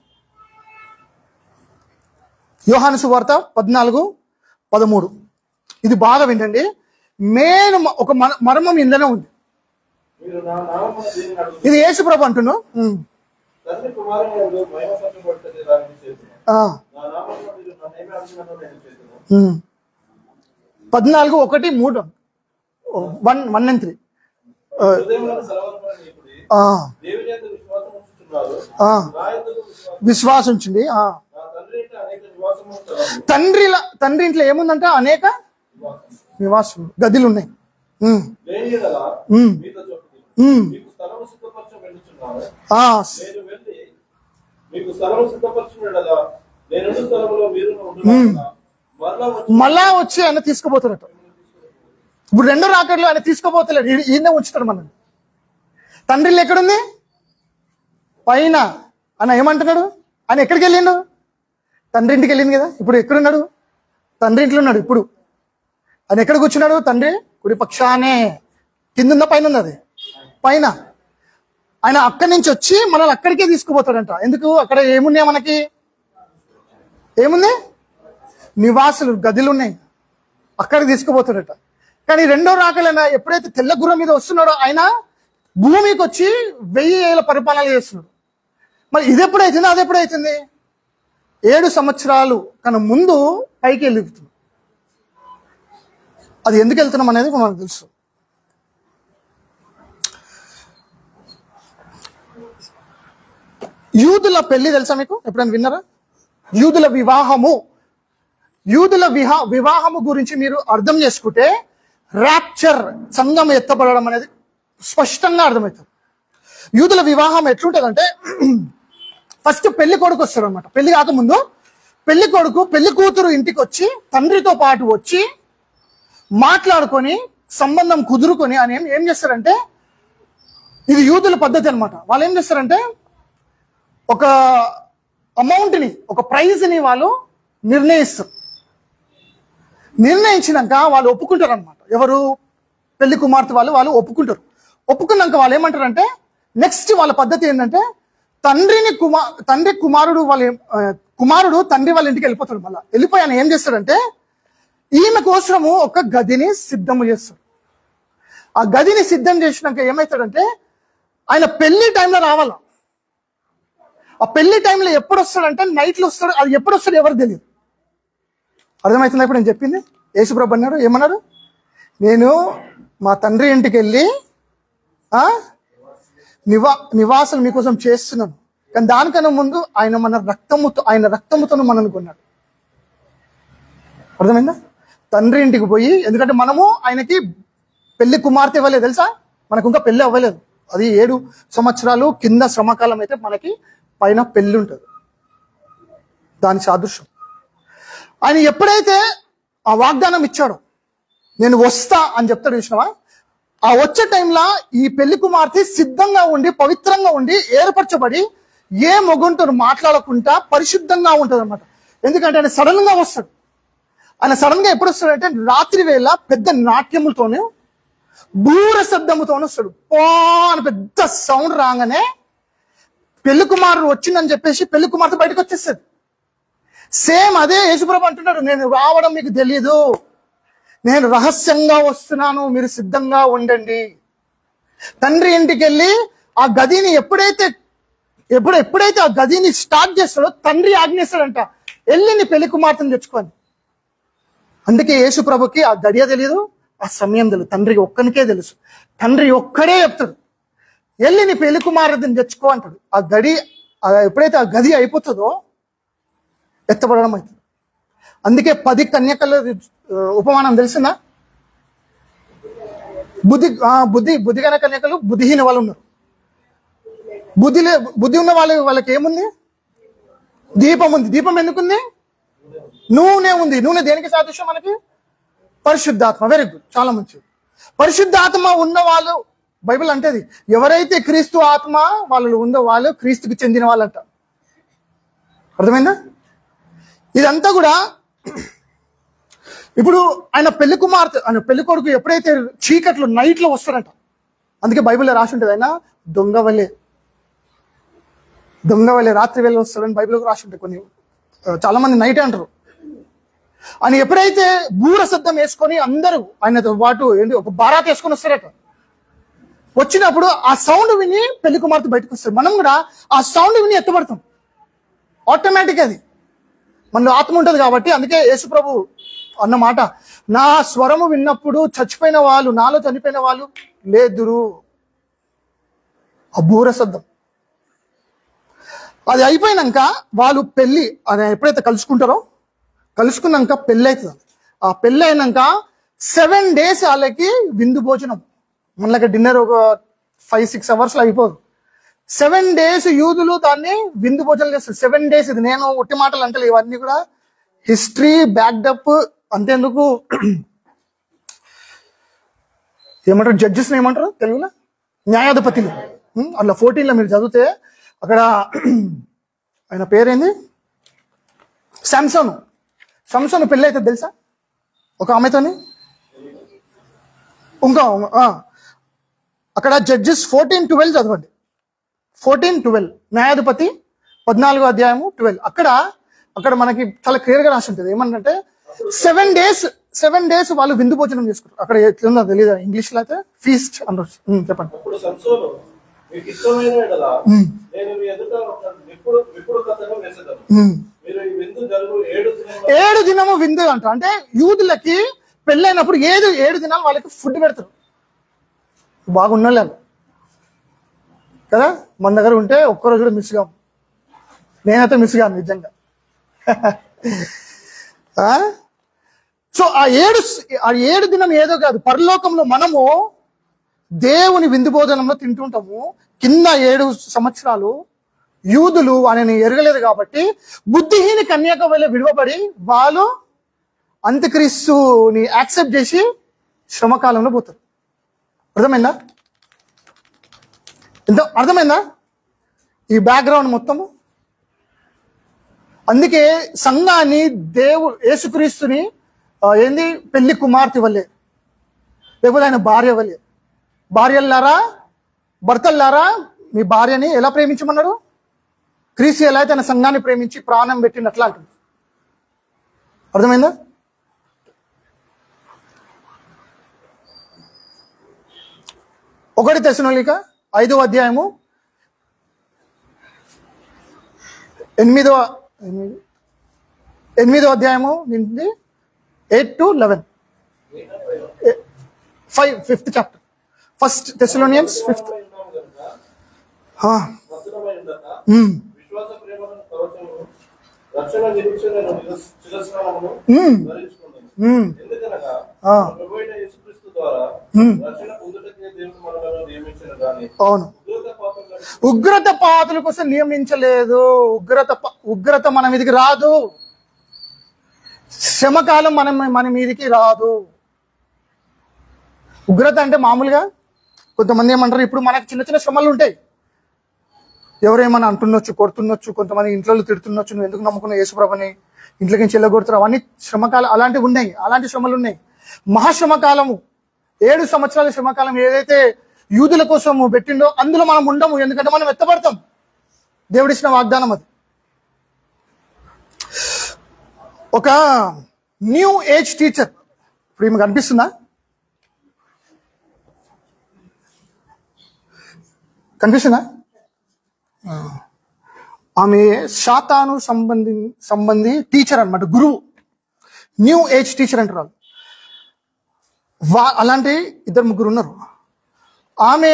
యోహాను సువార్త 14:13. ఇది బాగా వినండి. మెయిన్ ఒక మర్మం ఇందనే ఉంది. మీరు నా నామమున దేనిని అడుగుదురు, ఇది యేసు ప్రభు అంటున్నాను. తండ్రి కుమారుని యందు మహిమపరచబడుటకు దానిని చేతును. నా నామమున మీరు నన్నేమి అడుగుతున్నారో నేను చేతును. 14:1-3 1:3. హృదయములను కలవరపడనీయకుడి, దేవుని యందు విశ్వాసం ఉంచుచున్నారు, నా యందు విశ్వాసం ఉంచింది. నా తండ్రి ఇంట అనేక నివాసములు కలవు. తండ్రి ఇంట్లో ఏముందంట? అనేక నివాసం గదులు ఉన్నాయి. లేని యెడల మీతో చెప్పుదును, మీకు స్థలము సిద్ధపరచ వెళ్ళుచున్నాను. నేను వెళ్ళి మీకు స్థలము సిద్ధపరచిన యెడల నేనున్న స్థలములో మీరు మళ్ళా వచ్చి ఆయన తీసుకుపోతారట. ఇప్పుడు రెండో రాకడలో ఆయన తీసుకోపోతలేడు, ఈయన ఉంచుతాడు మనల్ని. తండ్రి ఇల్లు ఎక్కడుంది? పైన. ఆయన ఏమంటున్నాడు? ఆయన ఎక్కడికి వెళ్ళిండు? తండ్రి ఇంటికి వెళ్ళింది కదా. ఇప్పుడు ఎక్కడున్నాడు? తండ్రి ఇంట్లో ఉన్నాడు. ఇప్పుడు ఆయన ఎక్కడ కూర్చున్నాడు? తండ్రి కుడి పక్షానే. కింద ఉందా పైన ఉంది? అది పైన. ఆయన అక్కడి నుంచి వచ్చి మనల్ని అక్కడికే తీసుకుపోతాడంట. ఎందుకు? అక్కడ ఏమున్నాయి మనకి? ఏముంది? నివాసులు, గదులు ఉన్నాయి. అక్కడికి తీసుకుపోతాడట. కానీ రెండో రాకలైనా ఎప్పుడైతే తెల్ల గుర్రం మీద వస్తున్నాడో ఆయన భూమికి వచ్చి 1000 ఏళ్ళ పరిపాలన చేస్తున్నాడు. మరి ఇది ఎప్పుడైతుంది? అది ఎప్పుడైతుంది? 7 సంవత్సరాలు కన్నా ముందు పైకి వెళ్తుంది. అది ఎందుకు వెళ్తున్నాం అనేది మనకు తెలుసు. యూదుల పెళ్లి తెలుసా మీకు? ఎప్పుడైనా విన్నారా? యూదుల వివాహము. వివాహము గురించి మీరు అర్థం చేసుకుంటే ర్యాప్చర్, సంఘం ఎత్తపడడం అనేది స్పష్టంగా అర్థమవుతుంది. యూదుల వివాహం ఎట్లుంటదంటే ఫస్ట్ పెళ్లి కొడుకు వస్తాడు అనమాట. పెళ్లి కాకముందు పెళ్లి కొడుకు పెళ్లి కూతురు ఇంటికి వచ్చి తండ్రితో పాటు వచ్చి మాట్లాడుకొని సంబంధం కుదురుకొని అని ఏం చేస్తారంటే, ఇది యూదుల పద్ధతి అనమాట. వాళ్ళు ఏం చేస్తారంటే ఒక అమౌంట్ని, ఒక ప్రైజ్ని వాళ్ళు నిర్ణయిస్తారు. నిర్ణయించినాక వాళ్ళు ఒప్పుకుంటారు అనమాట. ఎవరు? పెళ్లి కుమార్తె వాళ్ళు ఒప్పుకుంటారు. ఒప్పుకున్నాక వాళ్ళు ఏమంటారంటే నెక్స్ట్ వాళ్ళ పద్ధతి ఏంటంటే కుమారుడు తండ్రి వాళ్ళ ఇంటికి వెళ్ళిపోతాడు. మళ్ళీ వెళ్ళిపోయి ఆయన ఏం చేస్తాడంటే ఈమె కోసము ఒక గదిని సిద్ధం చేస్తాడు. ఆ గదిని సిద్ధం చేసినాక ఏమవుతాడంటే ఆయన పెళ్లి టైంలో రావాల. ఆ పెళ్లి టైంలో ఎప్పుడు వస్తాడంటే నైట్లో వస్తాడు. అది ఎప్పుడు వస్తాడు ఎవరు తెలియదు. అర్థమవుతుందా ఇప్పుడు నేను చెప్పింది? యేసుప్రభు అన్నాడు, ఏమన్నాడు? నేను మా తండ్రి ఇంటికి వెళ్ళి నివాసం మీకోసం చేస్తున్నాను. కానీ దానికన్నా ముందు ఆయన రక్తముతో మనల్ని కొన్నాడు. అర్థమైందా? తండ్రి ఇంటికి పోయి, ఎందుకంటే మనము ఆయనకి పెళ్లి కుమార్తె ఇవ్వలేదు తెలుసా? మనకు ఇంకా పెళ్లి అవ్వలేదు. అది 7 సంవత్సరాలు కింద శ్రమకాలం అయితే మనకి పైన పెళ్లి ఉంటుంది. దాని సాదృశ్యం. ఆయన ఎప్పుడైతే ఆ వాగ్దానం ఇచ్చాడో, నేను వస్తా అని చెప్తాడు చూసినావా? ఆ వచ్చే టైంలో ఈ పెళ్లి కుమార్తె సిద్ధంగా ఉండి పవిత్రంగా ఉండి ఏర్పరచబడి ఏ మొగంతో మాట్లాడకుండా పరిశుద్ధంగా ఉంటుంది అనమాట. ఎందుకంటే ఆయన సడన్ గా వస్తాడు. ఆయన సడన్ గా ఎప్పుడు వస్తాడంటే రాత్రి వేళ పెద్ద నాట్యములతోనే బూర శబ్దముతోనే వస్తాడు. పో అని పెద్ద సౌండ్ రాగానే పెళ్లి కుమారుడు వచ్చిందని చెప్పేసి పెళ్లి కుమార్తె బయటకు వచ్చేస్తుంది. సేమ్ అదే యేసుప్రభు అంటున్నాడు, నేను రావడం మీకు తెలియదు, నేను రహస్యంగా వస్తున్నాను, మీరు సిద్ధంగా ఉండండి. తండ్రి ఇంటికి వెళ్ళి ఆ గదిని ఎప్పుడైతే ఆ గదిని స్టార్ట్ చేస్తాడో తండ్రి ఆజ్ఞిస్తాడంట, వెళ్ళి నీ పెళ్లి కుమార్తెను తెచ్చుకోని. అందుకే యేసుప్రభుకి ఆ గడియ తెలియదు, ఆ సమయం తెలియదు. తండ్రికి ఒక్కనికే తెలుసు. తండ్రి ఒక్కడే చెప్తాడు, వెళ్ళి నీ పెళ్లి కుమార్తెను తెచ్చుకో అంటాడు. ఆ గడి ఎప్పుడైతే ఆ గది అయిపోతుందో ఎత్తబడడం అవుతుంది. అందుకే 10 కన్యకల ఉపమానం తెలిసిందా? బుద్ధిగల కన్యకలు, బుద్ధిహీన వాళ్ళు ఉన్నారు. బుద్ధి ఉన్న వాళ్ళకి ఏముంది? దీపం ఉంది. దీపం ఎందుకుంది? నూనె ఉంది. నూనె దేనికి సాదృశ్యం మనకి? పరిశుద్ధాత్మ. వెరీ గుడ్, చాలా మంచిది. పరిశుద్ధాత్మ ఉన్న వాళ్ళు, బైబిల్ అంటేది ఎవరైతే క్రీస్తు ఆత్మ వాళ్ళు ఉందో వాళ్ళు క్రీస్తుకి చెందిన వాళ్ళంట. అర్థమైందా? ఇదంతా కూడా ఇప్పుడు ఆయన పెళ్లి కుమార్తె, ఆయన పెళ్లి కొడుకు ఎప్పుడైతే చీకట్లు నైట్లో వస్తారంట, అందుకే బైబిల్లో రాసి ఉంటుంది ఆయన దొంగ వల్లే. దొంగ వెళ్ళి రాత్రి వెళ్ళి వస్తాడని బైబిల్కి రాసి ఉంటాయి కొన్ని. చాలా మంది నైట్ అంటారు. అని ఎప్పుడైతే బూర శబ్దం వేసుకొని అందరూ ఆయనతో పాటు ఏంటి ఒక బారాత్ వేసుకొని వస్తారట. వచ్చినప్పుడు ఆ సౌండ్ విని పెళ్లి కుమార్తె బయటకు వస్తారు. మనం కూడా ఆ సౌండ్ విని ఎత్తబడతాం. ఆటోమేటిక్ అది మనలో ఆత్మ ఉంటుంది కాబట్టి. అందుకే యేసుప్రభు అన్నమాట, నా స్వరము విన్నప్పుడు చచ్చిపోయిన వాళ్ళు, నాలో చనిపోయిన వాళ్ళు లేదురు. ఆ బూర శబ్దం అది అయిపోయినాక వాళ్ళు పెళ్లి అది ఎప్పుడైతే కలుసుకున్నాక పెళ్ళి అవుతుంది. ఆ పెళ్ళి అయినాక 7 days వాళ్ళకి విందు భోజనం. మనకి డిన్నర్ ఒక 5-6 hours అయిపోదు. 7 days యూదులు దాన్ని విందు భోజనం చేస్తారు. 7 days. ఇది నేను ఒట్టి మాటలు అంటే ఇవన్నీ కూడా హిస్టరీ బ్యాక్డప్. అంతేందుకు ఏమంటారు, జడ్జెస్ ఏమంటారు తెలుగులో, న్యాయాధిపతులు. అట్లా 14లో మీరు చదివితే అక్కడ ఆయన పేరేంది, సంసోను పెళ్ళి అయితే తెలుసా ఒక ఆమెతోని. ఇంకా అక్కడ జడ్జెస్ 14:12 చదవండి. 14:12 న్యాయాధిపతి 14వ అధ్యాయము 12. అక్కడ మనకి చాలా క్లియర్ గా రాసి ఉంటుంది. ఏమంటే 7 days వాళ్ళు విందు భోజనం చేసుకుంటారు. అక్కడ ఎట్లుందో తెలియదు, ఇంగ్లీష్ లో అయితే ఫీస్ట్ అంటారు. చెప్పండి. అప్పుడు సంసోను, మీకు ఇష్టమైన యెడల నేను మీ ఎదుట విప్పుడు కథను వేసేదను. మీరు ఈ విందు జరుగు 7 దినము విందు అంటారు. అంటే యూదులకి పెళ్ళైనప్పుడు 7 దినాలు వాళ్ళకి ఫుడ్ పెడతారు. బాగున్న కదా, మన దగ్గర ఉంటే ఒక్కరోజు కూడా మిస్ కాము. నేనైతే మిస్ కాను నిజంగా. సో ఆ 7 దినం ఏదో కాదు, పరలోకంలో మనము దేవుని విందు భోజనంలో తింటుంటాము. కింద 7 సంవత్సరాలు యూదులు ఆయనని ఎరగలేదు కాబట్టి బుద్ధిహీన కన్యక వల్ల విడవబడి వాళ్ళు అంత్యక్రీస్తుని యాక్సెప్ట్ చేసి శ్రమకాలంలో పోతారు. అర్థమైందా? అర్థమైందా ఈ బ్యాక్గ్రౌండ్ మొత్తము? అందుకే సంఘాన్ని యేసుక్రీస్తుని ఏంది పెళ్లి కుమార్తె వల్లే, లేకపోతే ఆయన భార్య వల్లే. భార్యలారా, భర్తల్లారా, మీ భార్యని ఎలా ప్రేమించమన్నాడు? క్రీస్తు ఎలా అయితే తన సంఘాన్ని ప్రేమించి ప్రాణం పెట్టినట్లా అంటుంది. అర్థమైందా? ఒకటి తెస్సలోనిక 5వ అధ్యాయము 8వ అధ్యాయము నుండి 8-11 5th chapter. 1 Thessalonians 5th. విశ్వాస ప్రేమను కవచమును రక్షణ నిరీక్షణను శిరస్త్రాణమును ధరించుకుందాము. ఎందుకనగా ప్రభువైన యేసుక్రీస్తు ద్వారా రక్షణ పొందుటకే దేవుడు మనలను నియమించెను గాని అవును ఉగ్రత పాతుల కోసం నియమించలేదు. ఉగ్రత మన మీదకి రాదు. శ్రమకాలం మన మీదకి రాదు. ఉగ్రత అంటే మామూలుగా కొంతమంది ఏమంటారు, ఇప్పుడు మనకు చిన్న చిన్న శ్రమలు ఉంటాయి. ఎవరేమన్నా అంటుండొచ్చు, కొడుతుండొచ్చు, కొంతమంది ఇంట్లో తిడుతుండొచ్చు, నువ్వు ఎందుకు నమ్ముకున్నావు యేసుప్రభుని, ఇంట్లోకి చెల్లగొడుతున్నారు, అవన్నీ శ్రమకాలం. అలాంటివి ఉన్నాయి, అలాంటి శ్రమలు ఉన్నాయి. మహాశ్రమకాలము 7 సంవత్సరాల శ్రమకాలం ఏదైతే యూదుల కోసం పెట్టిండో అందులో మనం ఉండము. ఎందుకంటే మనం ఎత్తబడతాం. దేవుడిచ్చిన వాగ్దానం అది. ఒక న్యూ ఏజ్ టీచర్ ఇప్పుడు ఈమె కనిపిస్తుందా? ఆమె శాతాను సంబంధి టీచర్ అన్నమాట, గురువు. న్యూ ఏజ్ టీచర్ అంటారు. అలాంటి 2-3 ఉన్నారు. ఆమె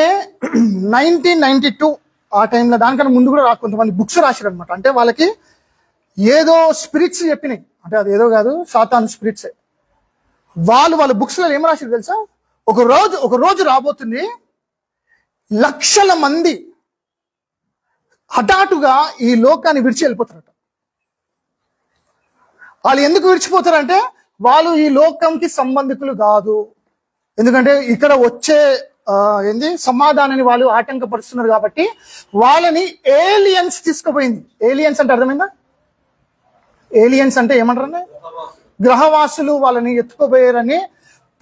1992 ఆ టైంలో, దానికన్నా ముందు కూడా కొంతమంది బుక్స్ రాశారు అనమాట. అంటే వాళ్ళకి ఏదో స్పిరిట్స్ చెప్పినాయి. అంటే అది ఏదో కాదు, సాతాను స్పిరిట్స్. వాళ్ళ బుక్స్ లో ఏం రాశారు తెలుసా? ఒక రోజు రాబోతుంది, లక్షల మంది హఠాటుగా ఈ లోకాన్ని విడిచి వెళ్ళిపోతారట. వాళ్ళు ఎందుకు విడిచిపోతారంటే వాళ్ళు ఈ లోకంకి సంబంధికులు కాదు. ఎందుకంటే ఇక్కడ వచ్చే సమాధానాన్ని వాళ్ళు ఆటంకపరుస్తున్నారు కాబట్టి వాళ్ళని ఏలియన్స్ తీసుకుపోయింది. ఏలియన్స్ అంటే అర్థమైందా? ఏలియన్స్ అంటే ఏమంటారని, గ్రహవాసులు వాళ్ళని ఎత్తుకోపోయారని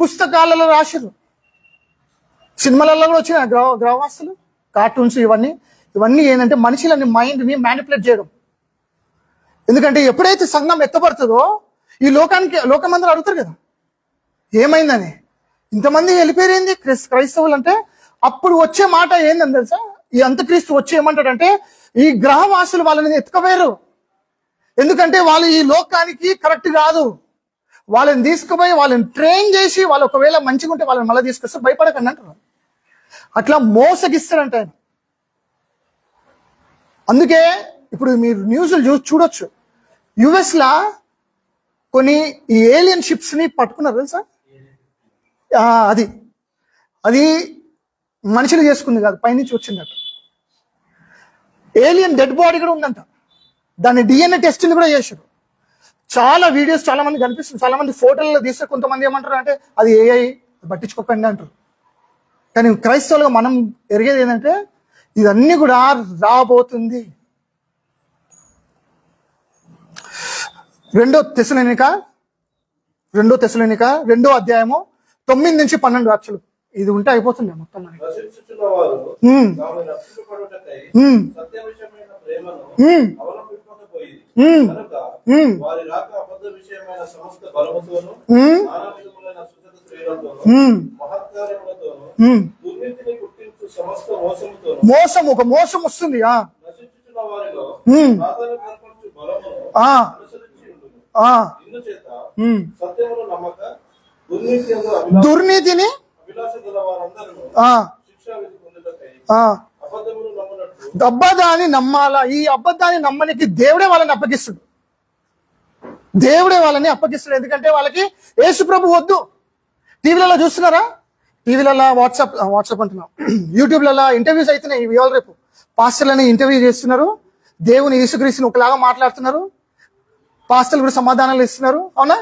పుస్తకాలలో రాశారు. సినిమాలలో కూడా వచ్చిన గ్రహవాసులు, కార్టూన్స్, ఇవన్నీ ఇవన్నీ ఏంటంటే మనుషులని మైండ్ని మ్యానిపులేట్ చేయడం. ఎందుకంటే ఎప్పుడైతే సంఘం ఎత్తబడుతుందో ఈ లోకమందరూ అడుగుతారు కదా ఏమైందని, ఇంతమంది వెళ్ళిపోయింది క్రైస్తవులు అంటే. అప్పుడు వచ్చే మాట ఏందని తెలుసా, ఈ అంత్యక్రీస్తు వచ్చి ఏమంటాడంటే ఈ గ్రహవాసులు వాళ్ళని ఎత్తుకపోయారు, ఎందుకంటే వాళ్ళు ఈ లోకానికి కరెక్ట్ కాదు, వాళ్ళని తీసుకుపోయి వాళ్ళని ట్రైన్ చేసి వాళ్ళు ఒకవేళ మంచిగా ఉంటే వాళ్ళని మళ్ళీ తీసుకొస్తే భయపడకండి అంటారు. అట్లా మోసగిస్తాడంట ఆయన. అందుకే ఇప్పుడు మీరు న్యూస్లు చూడొచ్చు, యుఎస్ లా కొన్ని ఈ ఏలియన్ షిప్స్ ని పట్టుకున్నారు తెలుసా. అది మనుషులు చేసుకుంది కాదు, పైనుంచి వచ్చిందట. ఏలియన్ డెడ్ బాడీ కూడా ఉందంట, దాన్ని DNA టెస్టింగ్ కూడా చేశారు. చాలా వీడియోస్ చాలా మంది కనిపిస్తుంది, చాలా మంది ఫోటోల్లో తీస్తే కొంతమంది ఏమంటారు అంటే అది AI పట్టించుకోకండి అంటారు. కానీ క్రైస్తవులుగా మనం ఎరిగేది ఏంటంటే ఇదన్నీ కూడా రాబోతుంది. 2 తెస్సలోనిక 2 అధ్యాయము 9 నుంచి 12 యాక్చువల్ ఇది ఉంటే అయిపోతుంది మొత్తం. మోసం, ఒక మోసం వస్తుంది. దుర్నీతిని అబద్ధాన్ని నమ్మాలా. ఈ అబద్ధాన్ని నమ్మనికి దేవుడే వాళ్ళని అప్పగిస్తాడు. ఎందుకంటే వాళ్ళకి యేసు ప్రభు వద్దు. టీవీలలో చూస్తున్నారా, టీవీలలో వాట్సాప్ అంటున్నాం, యూట్యూబ్లలో ఇంటర్వ్యూస్ అవుతున్నాయి. ఇవాళ రేపు పాస్టర్లని ఇంటర్వ్యూ చేస్తున్నారు, దేవుని యేసుక్రీస్తుని ఒకలాగా మాట్లాడుతున్నారు, పాస్టర్లు కూడా సమాధానాలు ఇస్తున్నారు. అవునా,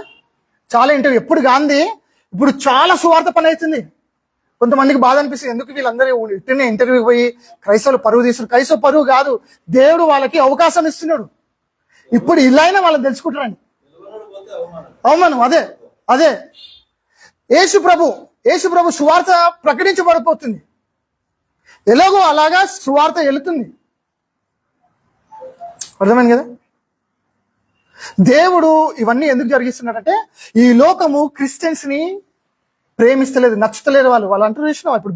చాలా ఇంటర్వ్యూ. ఎప్పుడు గాంధీ ఇప్పుడు చాలా సువార్త పని అవుతుంది. కొంతమందికి బాధ అనిపిస్తుంది, ఎందుకు వీళ్ళందరూ ఇట్టనే ఇంటర్వ్యూకి పోయి క్రైస్తవులు పరువు తీస్తున్నారు. క్రైస్తవ పరువు కాదు, దేవుడు వాళ్ళకి అవకాశం ఇస్తున్నాడు. ఇప్పుడు ఇలా అయినా వాళ్ళని తెలుసుకుంటారండి. అవమానం అదే యేసు ప్రభు సువార్త ప్రకటించబడిపోతుంది. ఎలాగో అలాగా సువార్త వెళుతుంది. అర్థమైంది కదా. దేవుడు ఇవన్నీ ఎందుకు జరిగిస్తున్నాడంటే ఈ లోకము క్రిస్టియన్స్ ని ప్రేమిస్తలేదు, నచ్చుతలేదు. వాళ్ళు అంటారు చూసినావా, ఇప్పుడు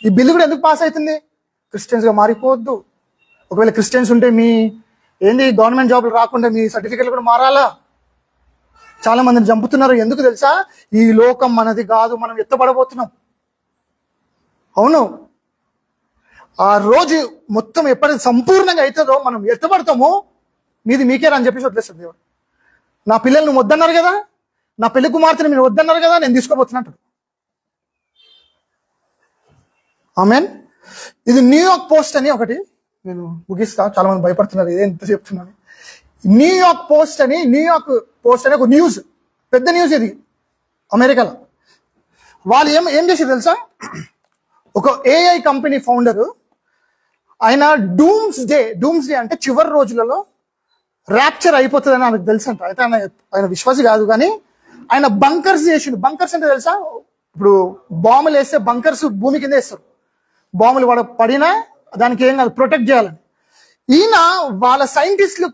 ఈ బిల్లు కూడా ఎందుకు పాస్ అవుతుంది, క్రిస్టియన్స్ గా మారిపోవద్దు. ఒకవేళ క్రిస్టియన్స్ ఉంటే మీ గవర్నమెంట్ జాబ్లు రాకుండా మీ సర్టిఫికెట్లు కూడా మారాలా. చాలా మందిని చంపుతున్నారు. ఎందుకు తెలుసా, ఈ లోకం మనది కాదు, మనం ఎత్తబడబోతున్నాం. అవును, ఆ రోజు మొత్తం ఎప్పటికి సంపూర్ణంగా అవుతుందో మనం ఎత్తబడతామో మీకే అని చెప్పేసి వదిలేస్తాడు దేవుడు. నా పిల్లల్ని నువ్వు వద్దన్నారు కదా, నా పెళ్లి కుమార్తెని మీరు వద్దన్నారు కదా, నేను తీసుకోబోతున్నట్టు. ఆమెన్. ఇది న్యూయార్క్ పోస్ట్ అని ఒకటి, నేను ముగిస్తా, చాలా మంది భయపడుతున్నారు ఇదే ఎంత చెప్తున్నాను. న్యూయార్క్ పోస్ట్ అని ఒక న్యూస్, పెద్ద న్యూస్ ఇది అమెరికాలో. వాళ్ళు ఏం చేశారు తెలుసా, ఒక AI కంపెనీ ఫౌండరు ఆయన డూమ్స్ డే అంటే చివరి రోజులలో ర్యాప్చర్ అయిపోతుందని ఆయనకు తెలుసు అంట. అయితే ఆయన విశ్వాసి కాదు, కానీ ఆయన బంకర్స్ చేసిండు. బంకర్స్ అంటే తెలుసా, ఇప్పుడు బాంబులు వేస్తే బంకర్స్ భూమి కింద వేస్తారు, బాంబులు పడినా దానికి ఏం కాదు, ప్రొటెక్ట్ చేయాలని. ఈయన వాళ్ళ సైంటిస్టులు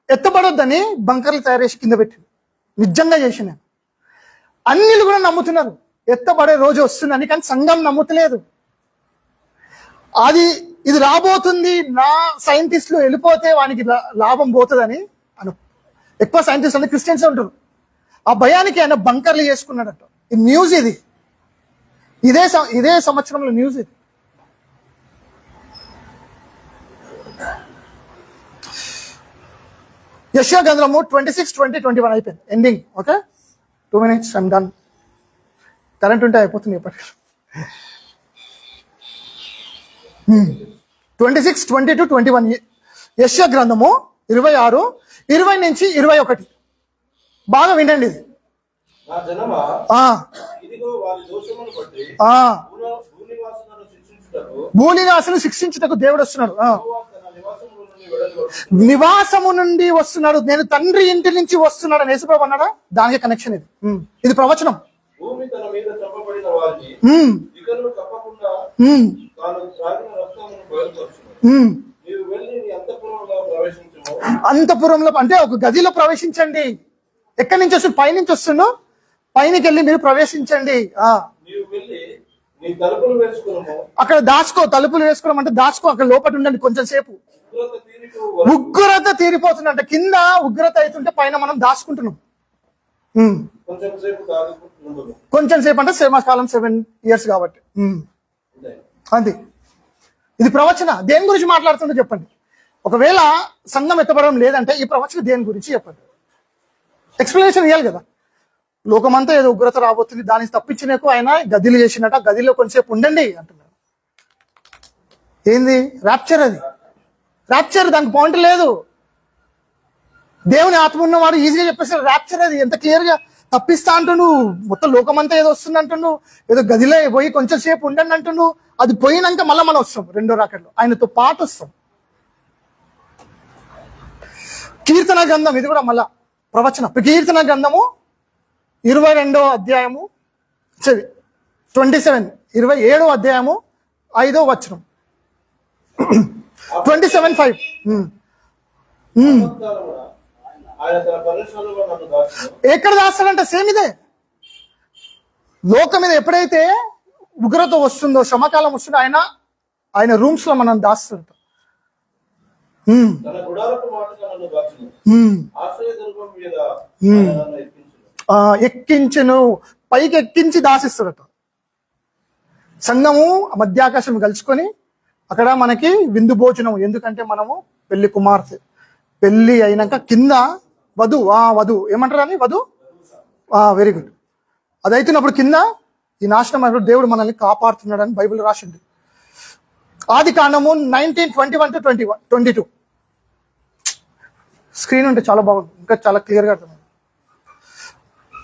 ఎత్తబడొద్దని బంకర్లు తయారు చేసి కింద పెట్టింది. నిజంగా చేసిన అన్నిలు కూడా నమ్ముతున్నారు ఎత్తబడే రోజు వస్తుందని, కానీ సంఘం నమ్ముతలేదు. ఇది రాబోతుంది, నా సైంటిస్టులు వెళ్ళిపోతే వానికి లాభం పోతుందని ఎక్కువ సైంటిస్టులు అంటే క్రిస్టియన్స్ ఉంటారు. ఆ భయానికి ఆయన బంకర్లు చేసుకున్నాడట. ఈ న్యూస్ ఇదే సంవత్సరంలో న్యూస్ ఇది. యెషయా గ్రంథము 26, 20, 21 అయిపోయింది, ending. Okay, 2 minutes I'm done. Current ఉంటే అయిపోతుంది ఎప్పటికీ. 26, 20 to 21 యెషయా గ్రంథము 26, 20 నుంచి 21. బాగా వినండి ఇది. భూనివాసులను శిక్షించుటకు దేవుడు వస్తున్నాడు. నివాసము నుండి వస్తున్నాడు, నేను తండ్రి ఇంటి నుంచి వస్తున్నాడు అని యేసుప్రభు అన్నాడా, దానికి కనెక్షన్ ఇది ప్రవచనం. నీవు వెళ్ళి నీ అంతఃపురంలో ప్రవేశించుము. అంతఃపురంలో అంటే ఒక గదిలో ప్రవేశించండి. ఎక్కడి నుంచి వస్తుంది? పైనుంచి వస్తుందో పైనకి వెళ్ళి మీరు ప్రవేశించండి. నీవు వెళ్ళి నీ తలుపులు వేసుకున్నాము. అక్కడ దాచుకో. తలుపులు వేసుకోవడం అంటే దాచుకో. అక్కడ లోపల ఉండండి కొంచెం సేపు. ఉగ్రత తీరిపోతుందంట. కింద ఉగ్రత అవుతుంటే పైన మనం దాచుకుంటున్నాం. కొంచెం సేపు అంటే సేమాకాలం 7 years కాబట్టి. అది ఇది ప్రవచన. దేని గురించి మాట్లాడుతుందో చెప్పండి. ఒకవేళ సంఘం ఎత్తపడడం లేదంటే ఈ ప్రవచన దేని గురించి చెప్పండి. ఎక్స్ప్లెనేషన్ ఇవ్వాలి కదా. లోకమంతా ఏదో ఉగ్రత రాబోతుంది, దానికి తప్పించినకు ఆయన గదిలు చేసినట్ట. గదిలో కొంచెంసేపు ఉండండి అంటున్నారు. ఏంది? ర్యాప్చర్. అది ర్యాప్చర్. దానికి పాయింట్ లేదు. దేవుని ఆత్మ ఉన్నవాడు ఈజీగా చెప్పేసాడు ర్యాప్చర్. అది ఎంత క్లియర్ గా తప్పిస్తా అంటుండు. మొత్తం లోకమంతా ఏదో వస్తుంది అంటుండు. ఏదో గదిలో పోయి కొంచెం సేపు ఉండండి అంటుండు. అది పోయినాక మళ్ళీ మనం వస్తాం రెండో రాకడలో, ఆయనతో పాటు వస్తాం. కీర్తన గ్రంథం ఇది కూడా మళ్ళా ప్రవచన. కీర్తన గ్రంథము 22వ అధ్యాయము 27వ అధ్యాయము 5వ వచనం. 27:5. ఎక్కడ దాస్తాడంట? సేమ్ ఇదే. లోకం మీద ఎప్పుడైతే ఉగ్రత వస్తుందో, శ్రమకాలం వస్తుందో ఆయన రూమ్స్ లో మనం దాస్తాడట. ఎక్కించును, పైకి ఎక్కించి దాసిస్తాడట. సంఘము మధ్యాకాశం కలుసుకొని అక్కడ మనకి విందు భోజనం. ఎందుకంటే మనము పెళ్లి కుమార్తె. పెళ్లి అయినాక కింద వధు ఏమంటారు అని? వధు. Very good. అది అవుతున్నప్పుడు కింద ఈ నాశనం అయినప్పుడు దేవుడు మనల్ని కాపాడుతున్నాడు అని బైబిల్ రాసింది. ఆది కాండము 19:21-22. స్క్రీన్ ఉంటే చాలా బాగుంది, ఇంకా చాలా క్లియర్ గా అర్థమైంది.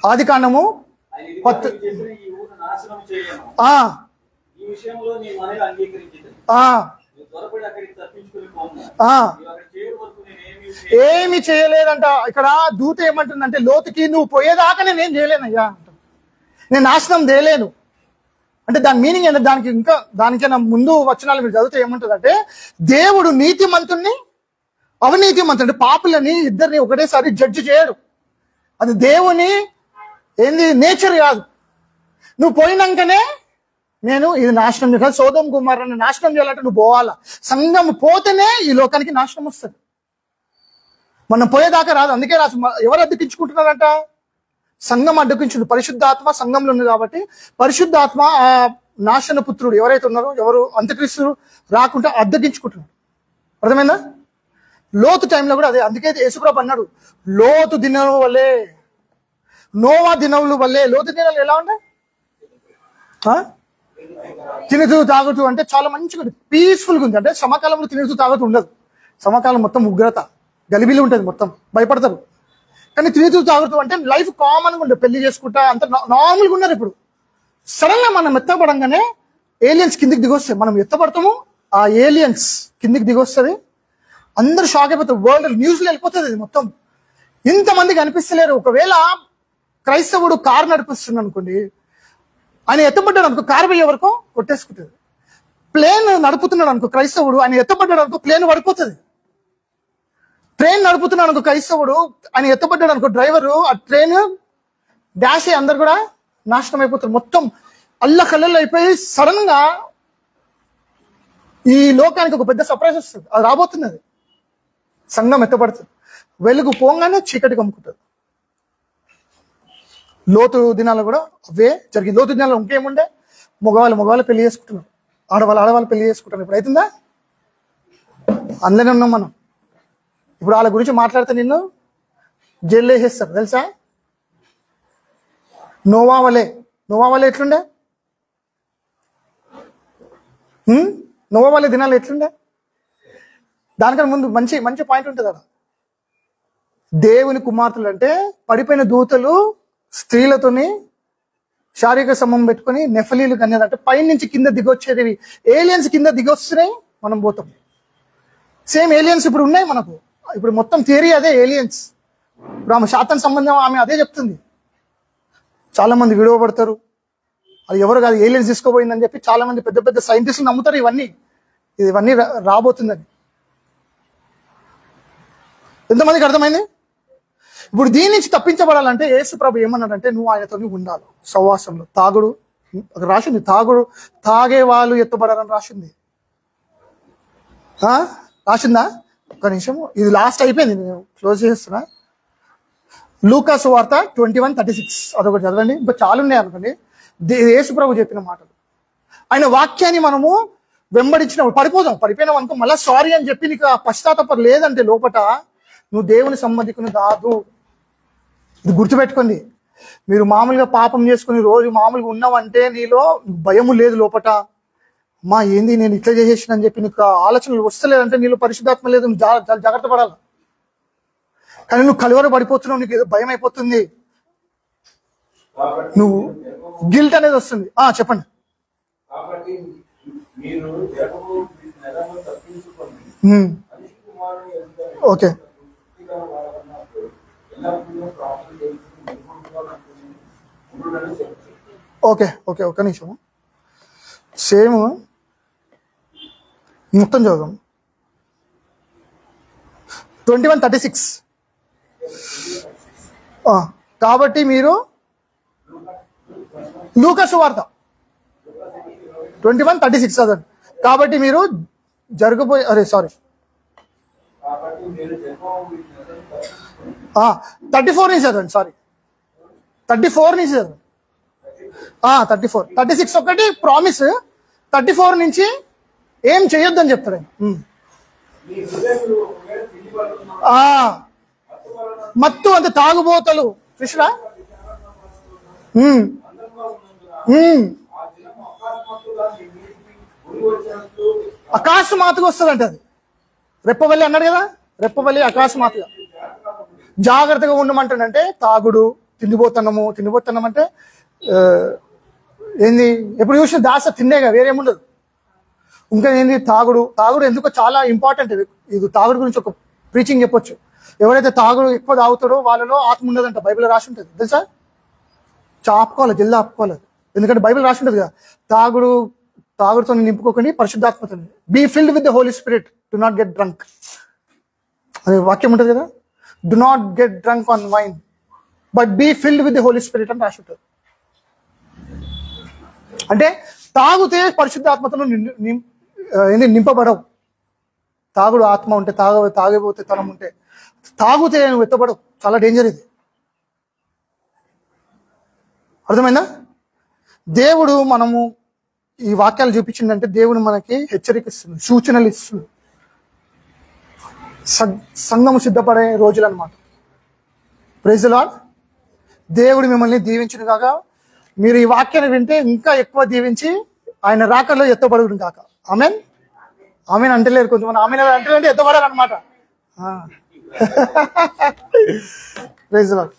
ఆది కాండము ఏమి చేయలేదంట. ఇక్కడ దూత ఏమంటుందంటే లోతుకి, నువ్వు పోయేదాకా నేనేం చేయలేనయ్యా అంట. నేను నాశనం చేయలేను అంటే దాని మీనింగ్ ఏంటంటే దానికైనా ముందు వచనాలు మీరు చదివితే ఏమంటుందంటే, దేవుడు నీతిమంతుణ్ణి అవినీతిమంతుడు పాపులని ఇద్దరిని ఒకటేసారి జడ్జి చేయడు. అది దేవుని నేచర్ కాదు. నువ్వు పోయినాకనే నేను ఇది నాశనం చేయాలి. సోదోమ కుమారుని నాశనం చేయాలంటే నువ్వు పోవాలా. సంఘం పోతేనే ఈ లోకానికి నాశనం వస్తుంది. మనం పోయేదాకా రాదు. అందుకే రాదు. ఎవరు అడ్డకించుకుంటున్నారంట? సంఘం అడ్డకించుడు. పరిశుద్ధాత్మ సంఘంలో ఉంది కాబట్టి పరిశుద్ధాత్మ ఆ నాశన పుత్రుడు ఎవరైతే ఉన్నారో, ఎవరు అంత్యక్రీస్తు రాకుండా అడ్డగించుకుంటున్నారు. అర్థమైందా? లోతు టైంలో కూడా అదే. అందుకే యేసుప్రభు అన్నాడు, లోతు దినముల వల్లే, నోవా దినముల వల్లే. లోతు దినాలు ఎలా ఉన్నాయి? తినుతూ తాగుతూ అంటే చాలా మంచిగా పీస్ఫుల్గా ఉంది. అంటే సమకాలంలో తినుతూ తాగుతూ ఉండదు. సమకాలం మొత్తం ఉగ్రత, గలిబిలి ఉంటుంది, మొత్తం భయపడతారు. కానీ తినుతూ తాగుతూ అంటే లైఫ్ కామన్గా ఉంటుంది. పెళ్లి చేసుకుంటా అంత నార్మల్గా ఉన్నారు. ఇప్పుడు సడన్ గా మనం ఎత్తపడంగానే ఏలియన్స్ కిందికి దిగొస్తాయి. మనం ఎత్తపడతాము, ఆ ఏలియన్స్ కిందికి దిగొస్తుంది. అందరూ షాక్ అయిపోతారు. వరల్డ్ న్యూస్లో వెళ్ళిపోతుంది. అది మొత్తం ఇంతమంది కనిపిస్తలేరు. ఒకవేళ క్రైస్తవుడు కారు నడిపిస్తున్నాడు అనుకోండి, ఆయన ఎత్తపడ్డాడు అనుకో, కారు పోయే వరకు కొట్టేసుకుంటుంది. ప్లేన్ నడుపుతున్నాడు అనుకో క్రైస్తవుడు, ఆయన ఎత్తపడ్డాడు అనుకో ప్లేన్ పడిపోతుంది. ట్రైన్ నడుపుతున్నాడు అనుకో క్రైస్తవుడు, ఆయన ఎత్తపడ్డాడు అనుకో డ్రైవరు, ఆ ట్రైన్ డాష్ అయ్యి అందరు కూడా నాశనం అయిపోతారు. మొత్తం అల్లకల్లలు అయిపోయి సడన్ గా ఈ లోకానికి ఒక పెద్ద సర్ప్రైజ్ వస్తుంది. అది రాబోతున్నది. సంఘం ఎత్తపడుతుంది. వెలుగు పోగానే చీకటి కమ్ముకుంటుంది. లోతు దినాలు కూడా అవే జరిగింది. లోతు దినాలు ఇంకేముండే? మగవాళ్ళు పెళ్లి చేసుకుంటున్నారు, ఆడవాళ్ళు పెళ్లి చేసుకుంటున్నారు. ఇప్పుడు అవుతుందా? అందులోనే ఉన్నాం మనం. ఇప్పుడు వాళ్ళ గురించి మాట్లాడితే నిన్ను జైల్లో వేసేస్తారు తెలుసా? నోవా వలే ఎట్లుండే? నోవా వలే దినాలు ఎట్లుండే? దానికన్నా ముందు మంచి పాయింట్ ఉంటుంది అక్కడ. దేవుని కుమార్తెలు అంటే పడిపోయిన దూతలు స్త్రీలతోని శారీరక సంబంధం పెట్టుకుని నెఫలీలు కనేదంటే పైనుంచి కింద దిగొచ్చేది. ఏలియన్స్ కింద దిగొస్తున్నాయి, మనం పోతాం. సేమ్ ఏలియన్స్ ఇప్పుడు ఉన్నాయి మనకు. ఇప్పుడు మొత్తం థియరీ అదే ఏలియన్స్. ఇప్పుడు ఆమె శాతం సంబంధం ఆమె అదే చెప్తుంది. చాలా మంది విడవబడతారు. అది ఎవరు కాదు, ఏలియన్స్ తీసుకోపోయిందని చెప్పి చాలా మంది పెద్ద పెద్ద సైంటిస్టులు నమ్ముతారు. ఇవన్నీ ఇవన్నీ రాబోతుందని. ఎంతమందికి అర్థమైంది? ఇప్పుడు దీని నుంచి తప్పించబడాలంటే యేసు ప్రభు ఏమన్నాడంటే నువ్వు ఆయనతో ఉండాలి సహవాసంలో. తాగుడు రాసింది, తాగుడు తాగే వాళ్ళు ఎత్తబడాలని రాసింది. రాసిందా? ఒక్క నిమిషం, ఇది లాస్ట్ అయిపోయింది, నేను క్లోజ్ చేస్తున్నా. లూకా సువార్త 21:36 అదొకటి చదవండి. ఇంకా చాలా ఉన్నాయి అనుకోండి. యేసు ప్రభు చెప్పిన మాటలు. ఆయన వాక్యాన్ని మనము వెంబడించినప్పుడు పడిపోయినాం అనుకో, మళ్ళీ సారీ అని చెప్పి నీకు ఆ పశ్చాత్తాపం లేదంటే లోపట నువ్వు దేవుని సంబంధికుని కాదు. ఇది గుర్తుపెట్టుకోండి. మీరు మామూలుగా పాపం చేసుకుని రోజు మామూలుగా ఉన్నావంటే నీలో భయము లేదు లోపట. మా ఏంది నేను ఇట్లా చేసేసిన అని చెప్పి నీకు ఆలోచనలు వస్తలేదంటే నీలో పరిశుద్ధాత్మ లేదు. నువ్వు చాలా జాగ్రత్త పడాలి. కానీ నువ్వు కలవర పడిపోతున్నావు, నీకు ఏదో భయం అయిపోతుంది, నువ్వు గిల్ట్ అనేది వస్తుంది. చెప్పండి. ఓకే ఓకే ఓకే ఒక్క నిమిషం, సేమ్ మొత్తం చదువు. 21:36 కాబట్టి మీరు లూకా సువార్త 21:36 చదవండి. కాబట్టి మీరు జరగబోయే 34 నుంచి చదవండి. 34 నుంచి చదవండి. 36 ఒకటి ప్రామిస్, 34 నుంచి ఏం చేయొద్దని చెప్తాడు ఆయన. మత్తు అంత తాగుబోతలు కృష్ణ అకస్మాత్తుగా వస్తుందంట. అది రెప్పవల్లి అన్నాడు కదా, రెప్పవల్లి అకస్మాత్తుగా. జాగ్రత్తగా ఉండమంటాడంటే తాగుడు, తిండిపోతున్నాం అంటే ఏంది ఎప్పుడు చూసిన దాస తిండేగా, వేరేముండదు. ఇంకా ఏంది తాగుడు ఎందుకో చాలా ఇంపార్టెంట్. ఇది తాగుడు గురించి ఒక ప్రీచింగ్ చెప్పొచ్చు. ఎవరైతే తాగుడు ఎక్కువ తాగుతాడో వాళ్ళలో ఆత్మ ఉండదంట, బైబిల్ రాసి ఉంటుంది తెలుసా. ఆపుకోవాలి, జల్ది ఆపుకోవాలి. ఎందుకంటే బైబిల్ రాసి ఉంటుంది కదా, తాగుడుతో నింపుకోకండి పరిశుద్ధాత్మతో. Be filled with the Holy Spirit, do not get drunk అనే వాక్యం ఉంటుంది కదా. Do not get drunk on wine but be filled with the Holy Spirit అని రాసి ఉంటుంది. అంటే తాగుతే పరిశుద్ధాత్మతో నింపబడవు. తాగుడు ఆత్మ ఉంటే, తాగబోతే తనం ఉంటే, తాగుతే నువ్వు ఎత్తబడవు. చాలా డేంజర్ ఇది. అర్థమైందా? దేవుడు మనము ఈ వాక్యాలు చూపించిందంటే దేవుడు మనకి హెచ్చరిక ఇస్తుంది, సూచనలు ఇస్తుంది. సంఘము సిద్ధపడే రోజులు అన్నమాట. Praise the Lord. దేవుడు మిమ్మల్ని దీవించిన కాక, మీరు ఈ వాక్యాన్ని వింటే ఇంకా ఎక్కువ దీవించి ఆయన రాకల్లో ఎత్తబడును కాక. ఆమెన్ ఆమెన్ అంటలేరు కొంతమంది. ఆమెన్ అంటే ఎత్తబడాలన్నమాట. Praise the lord.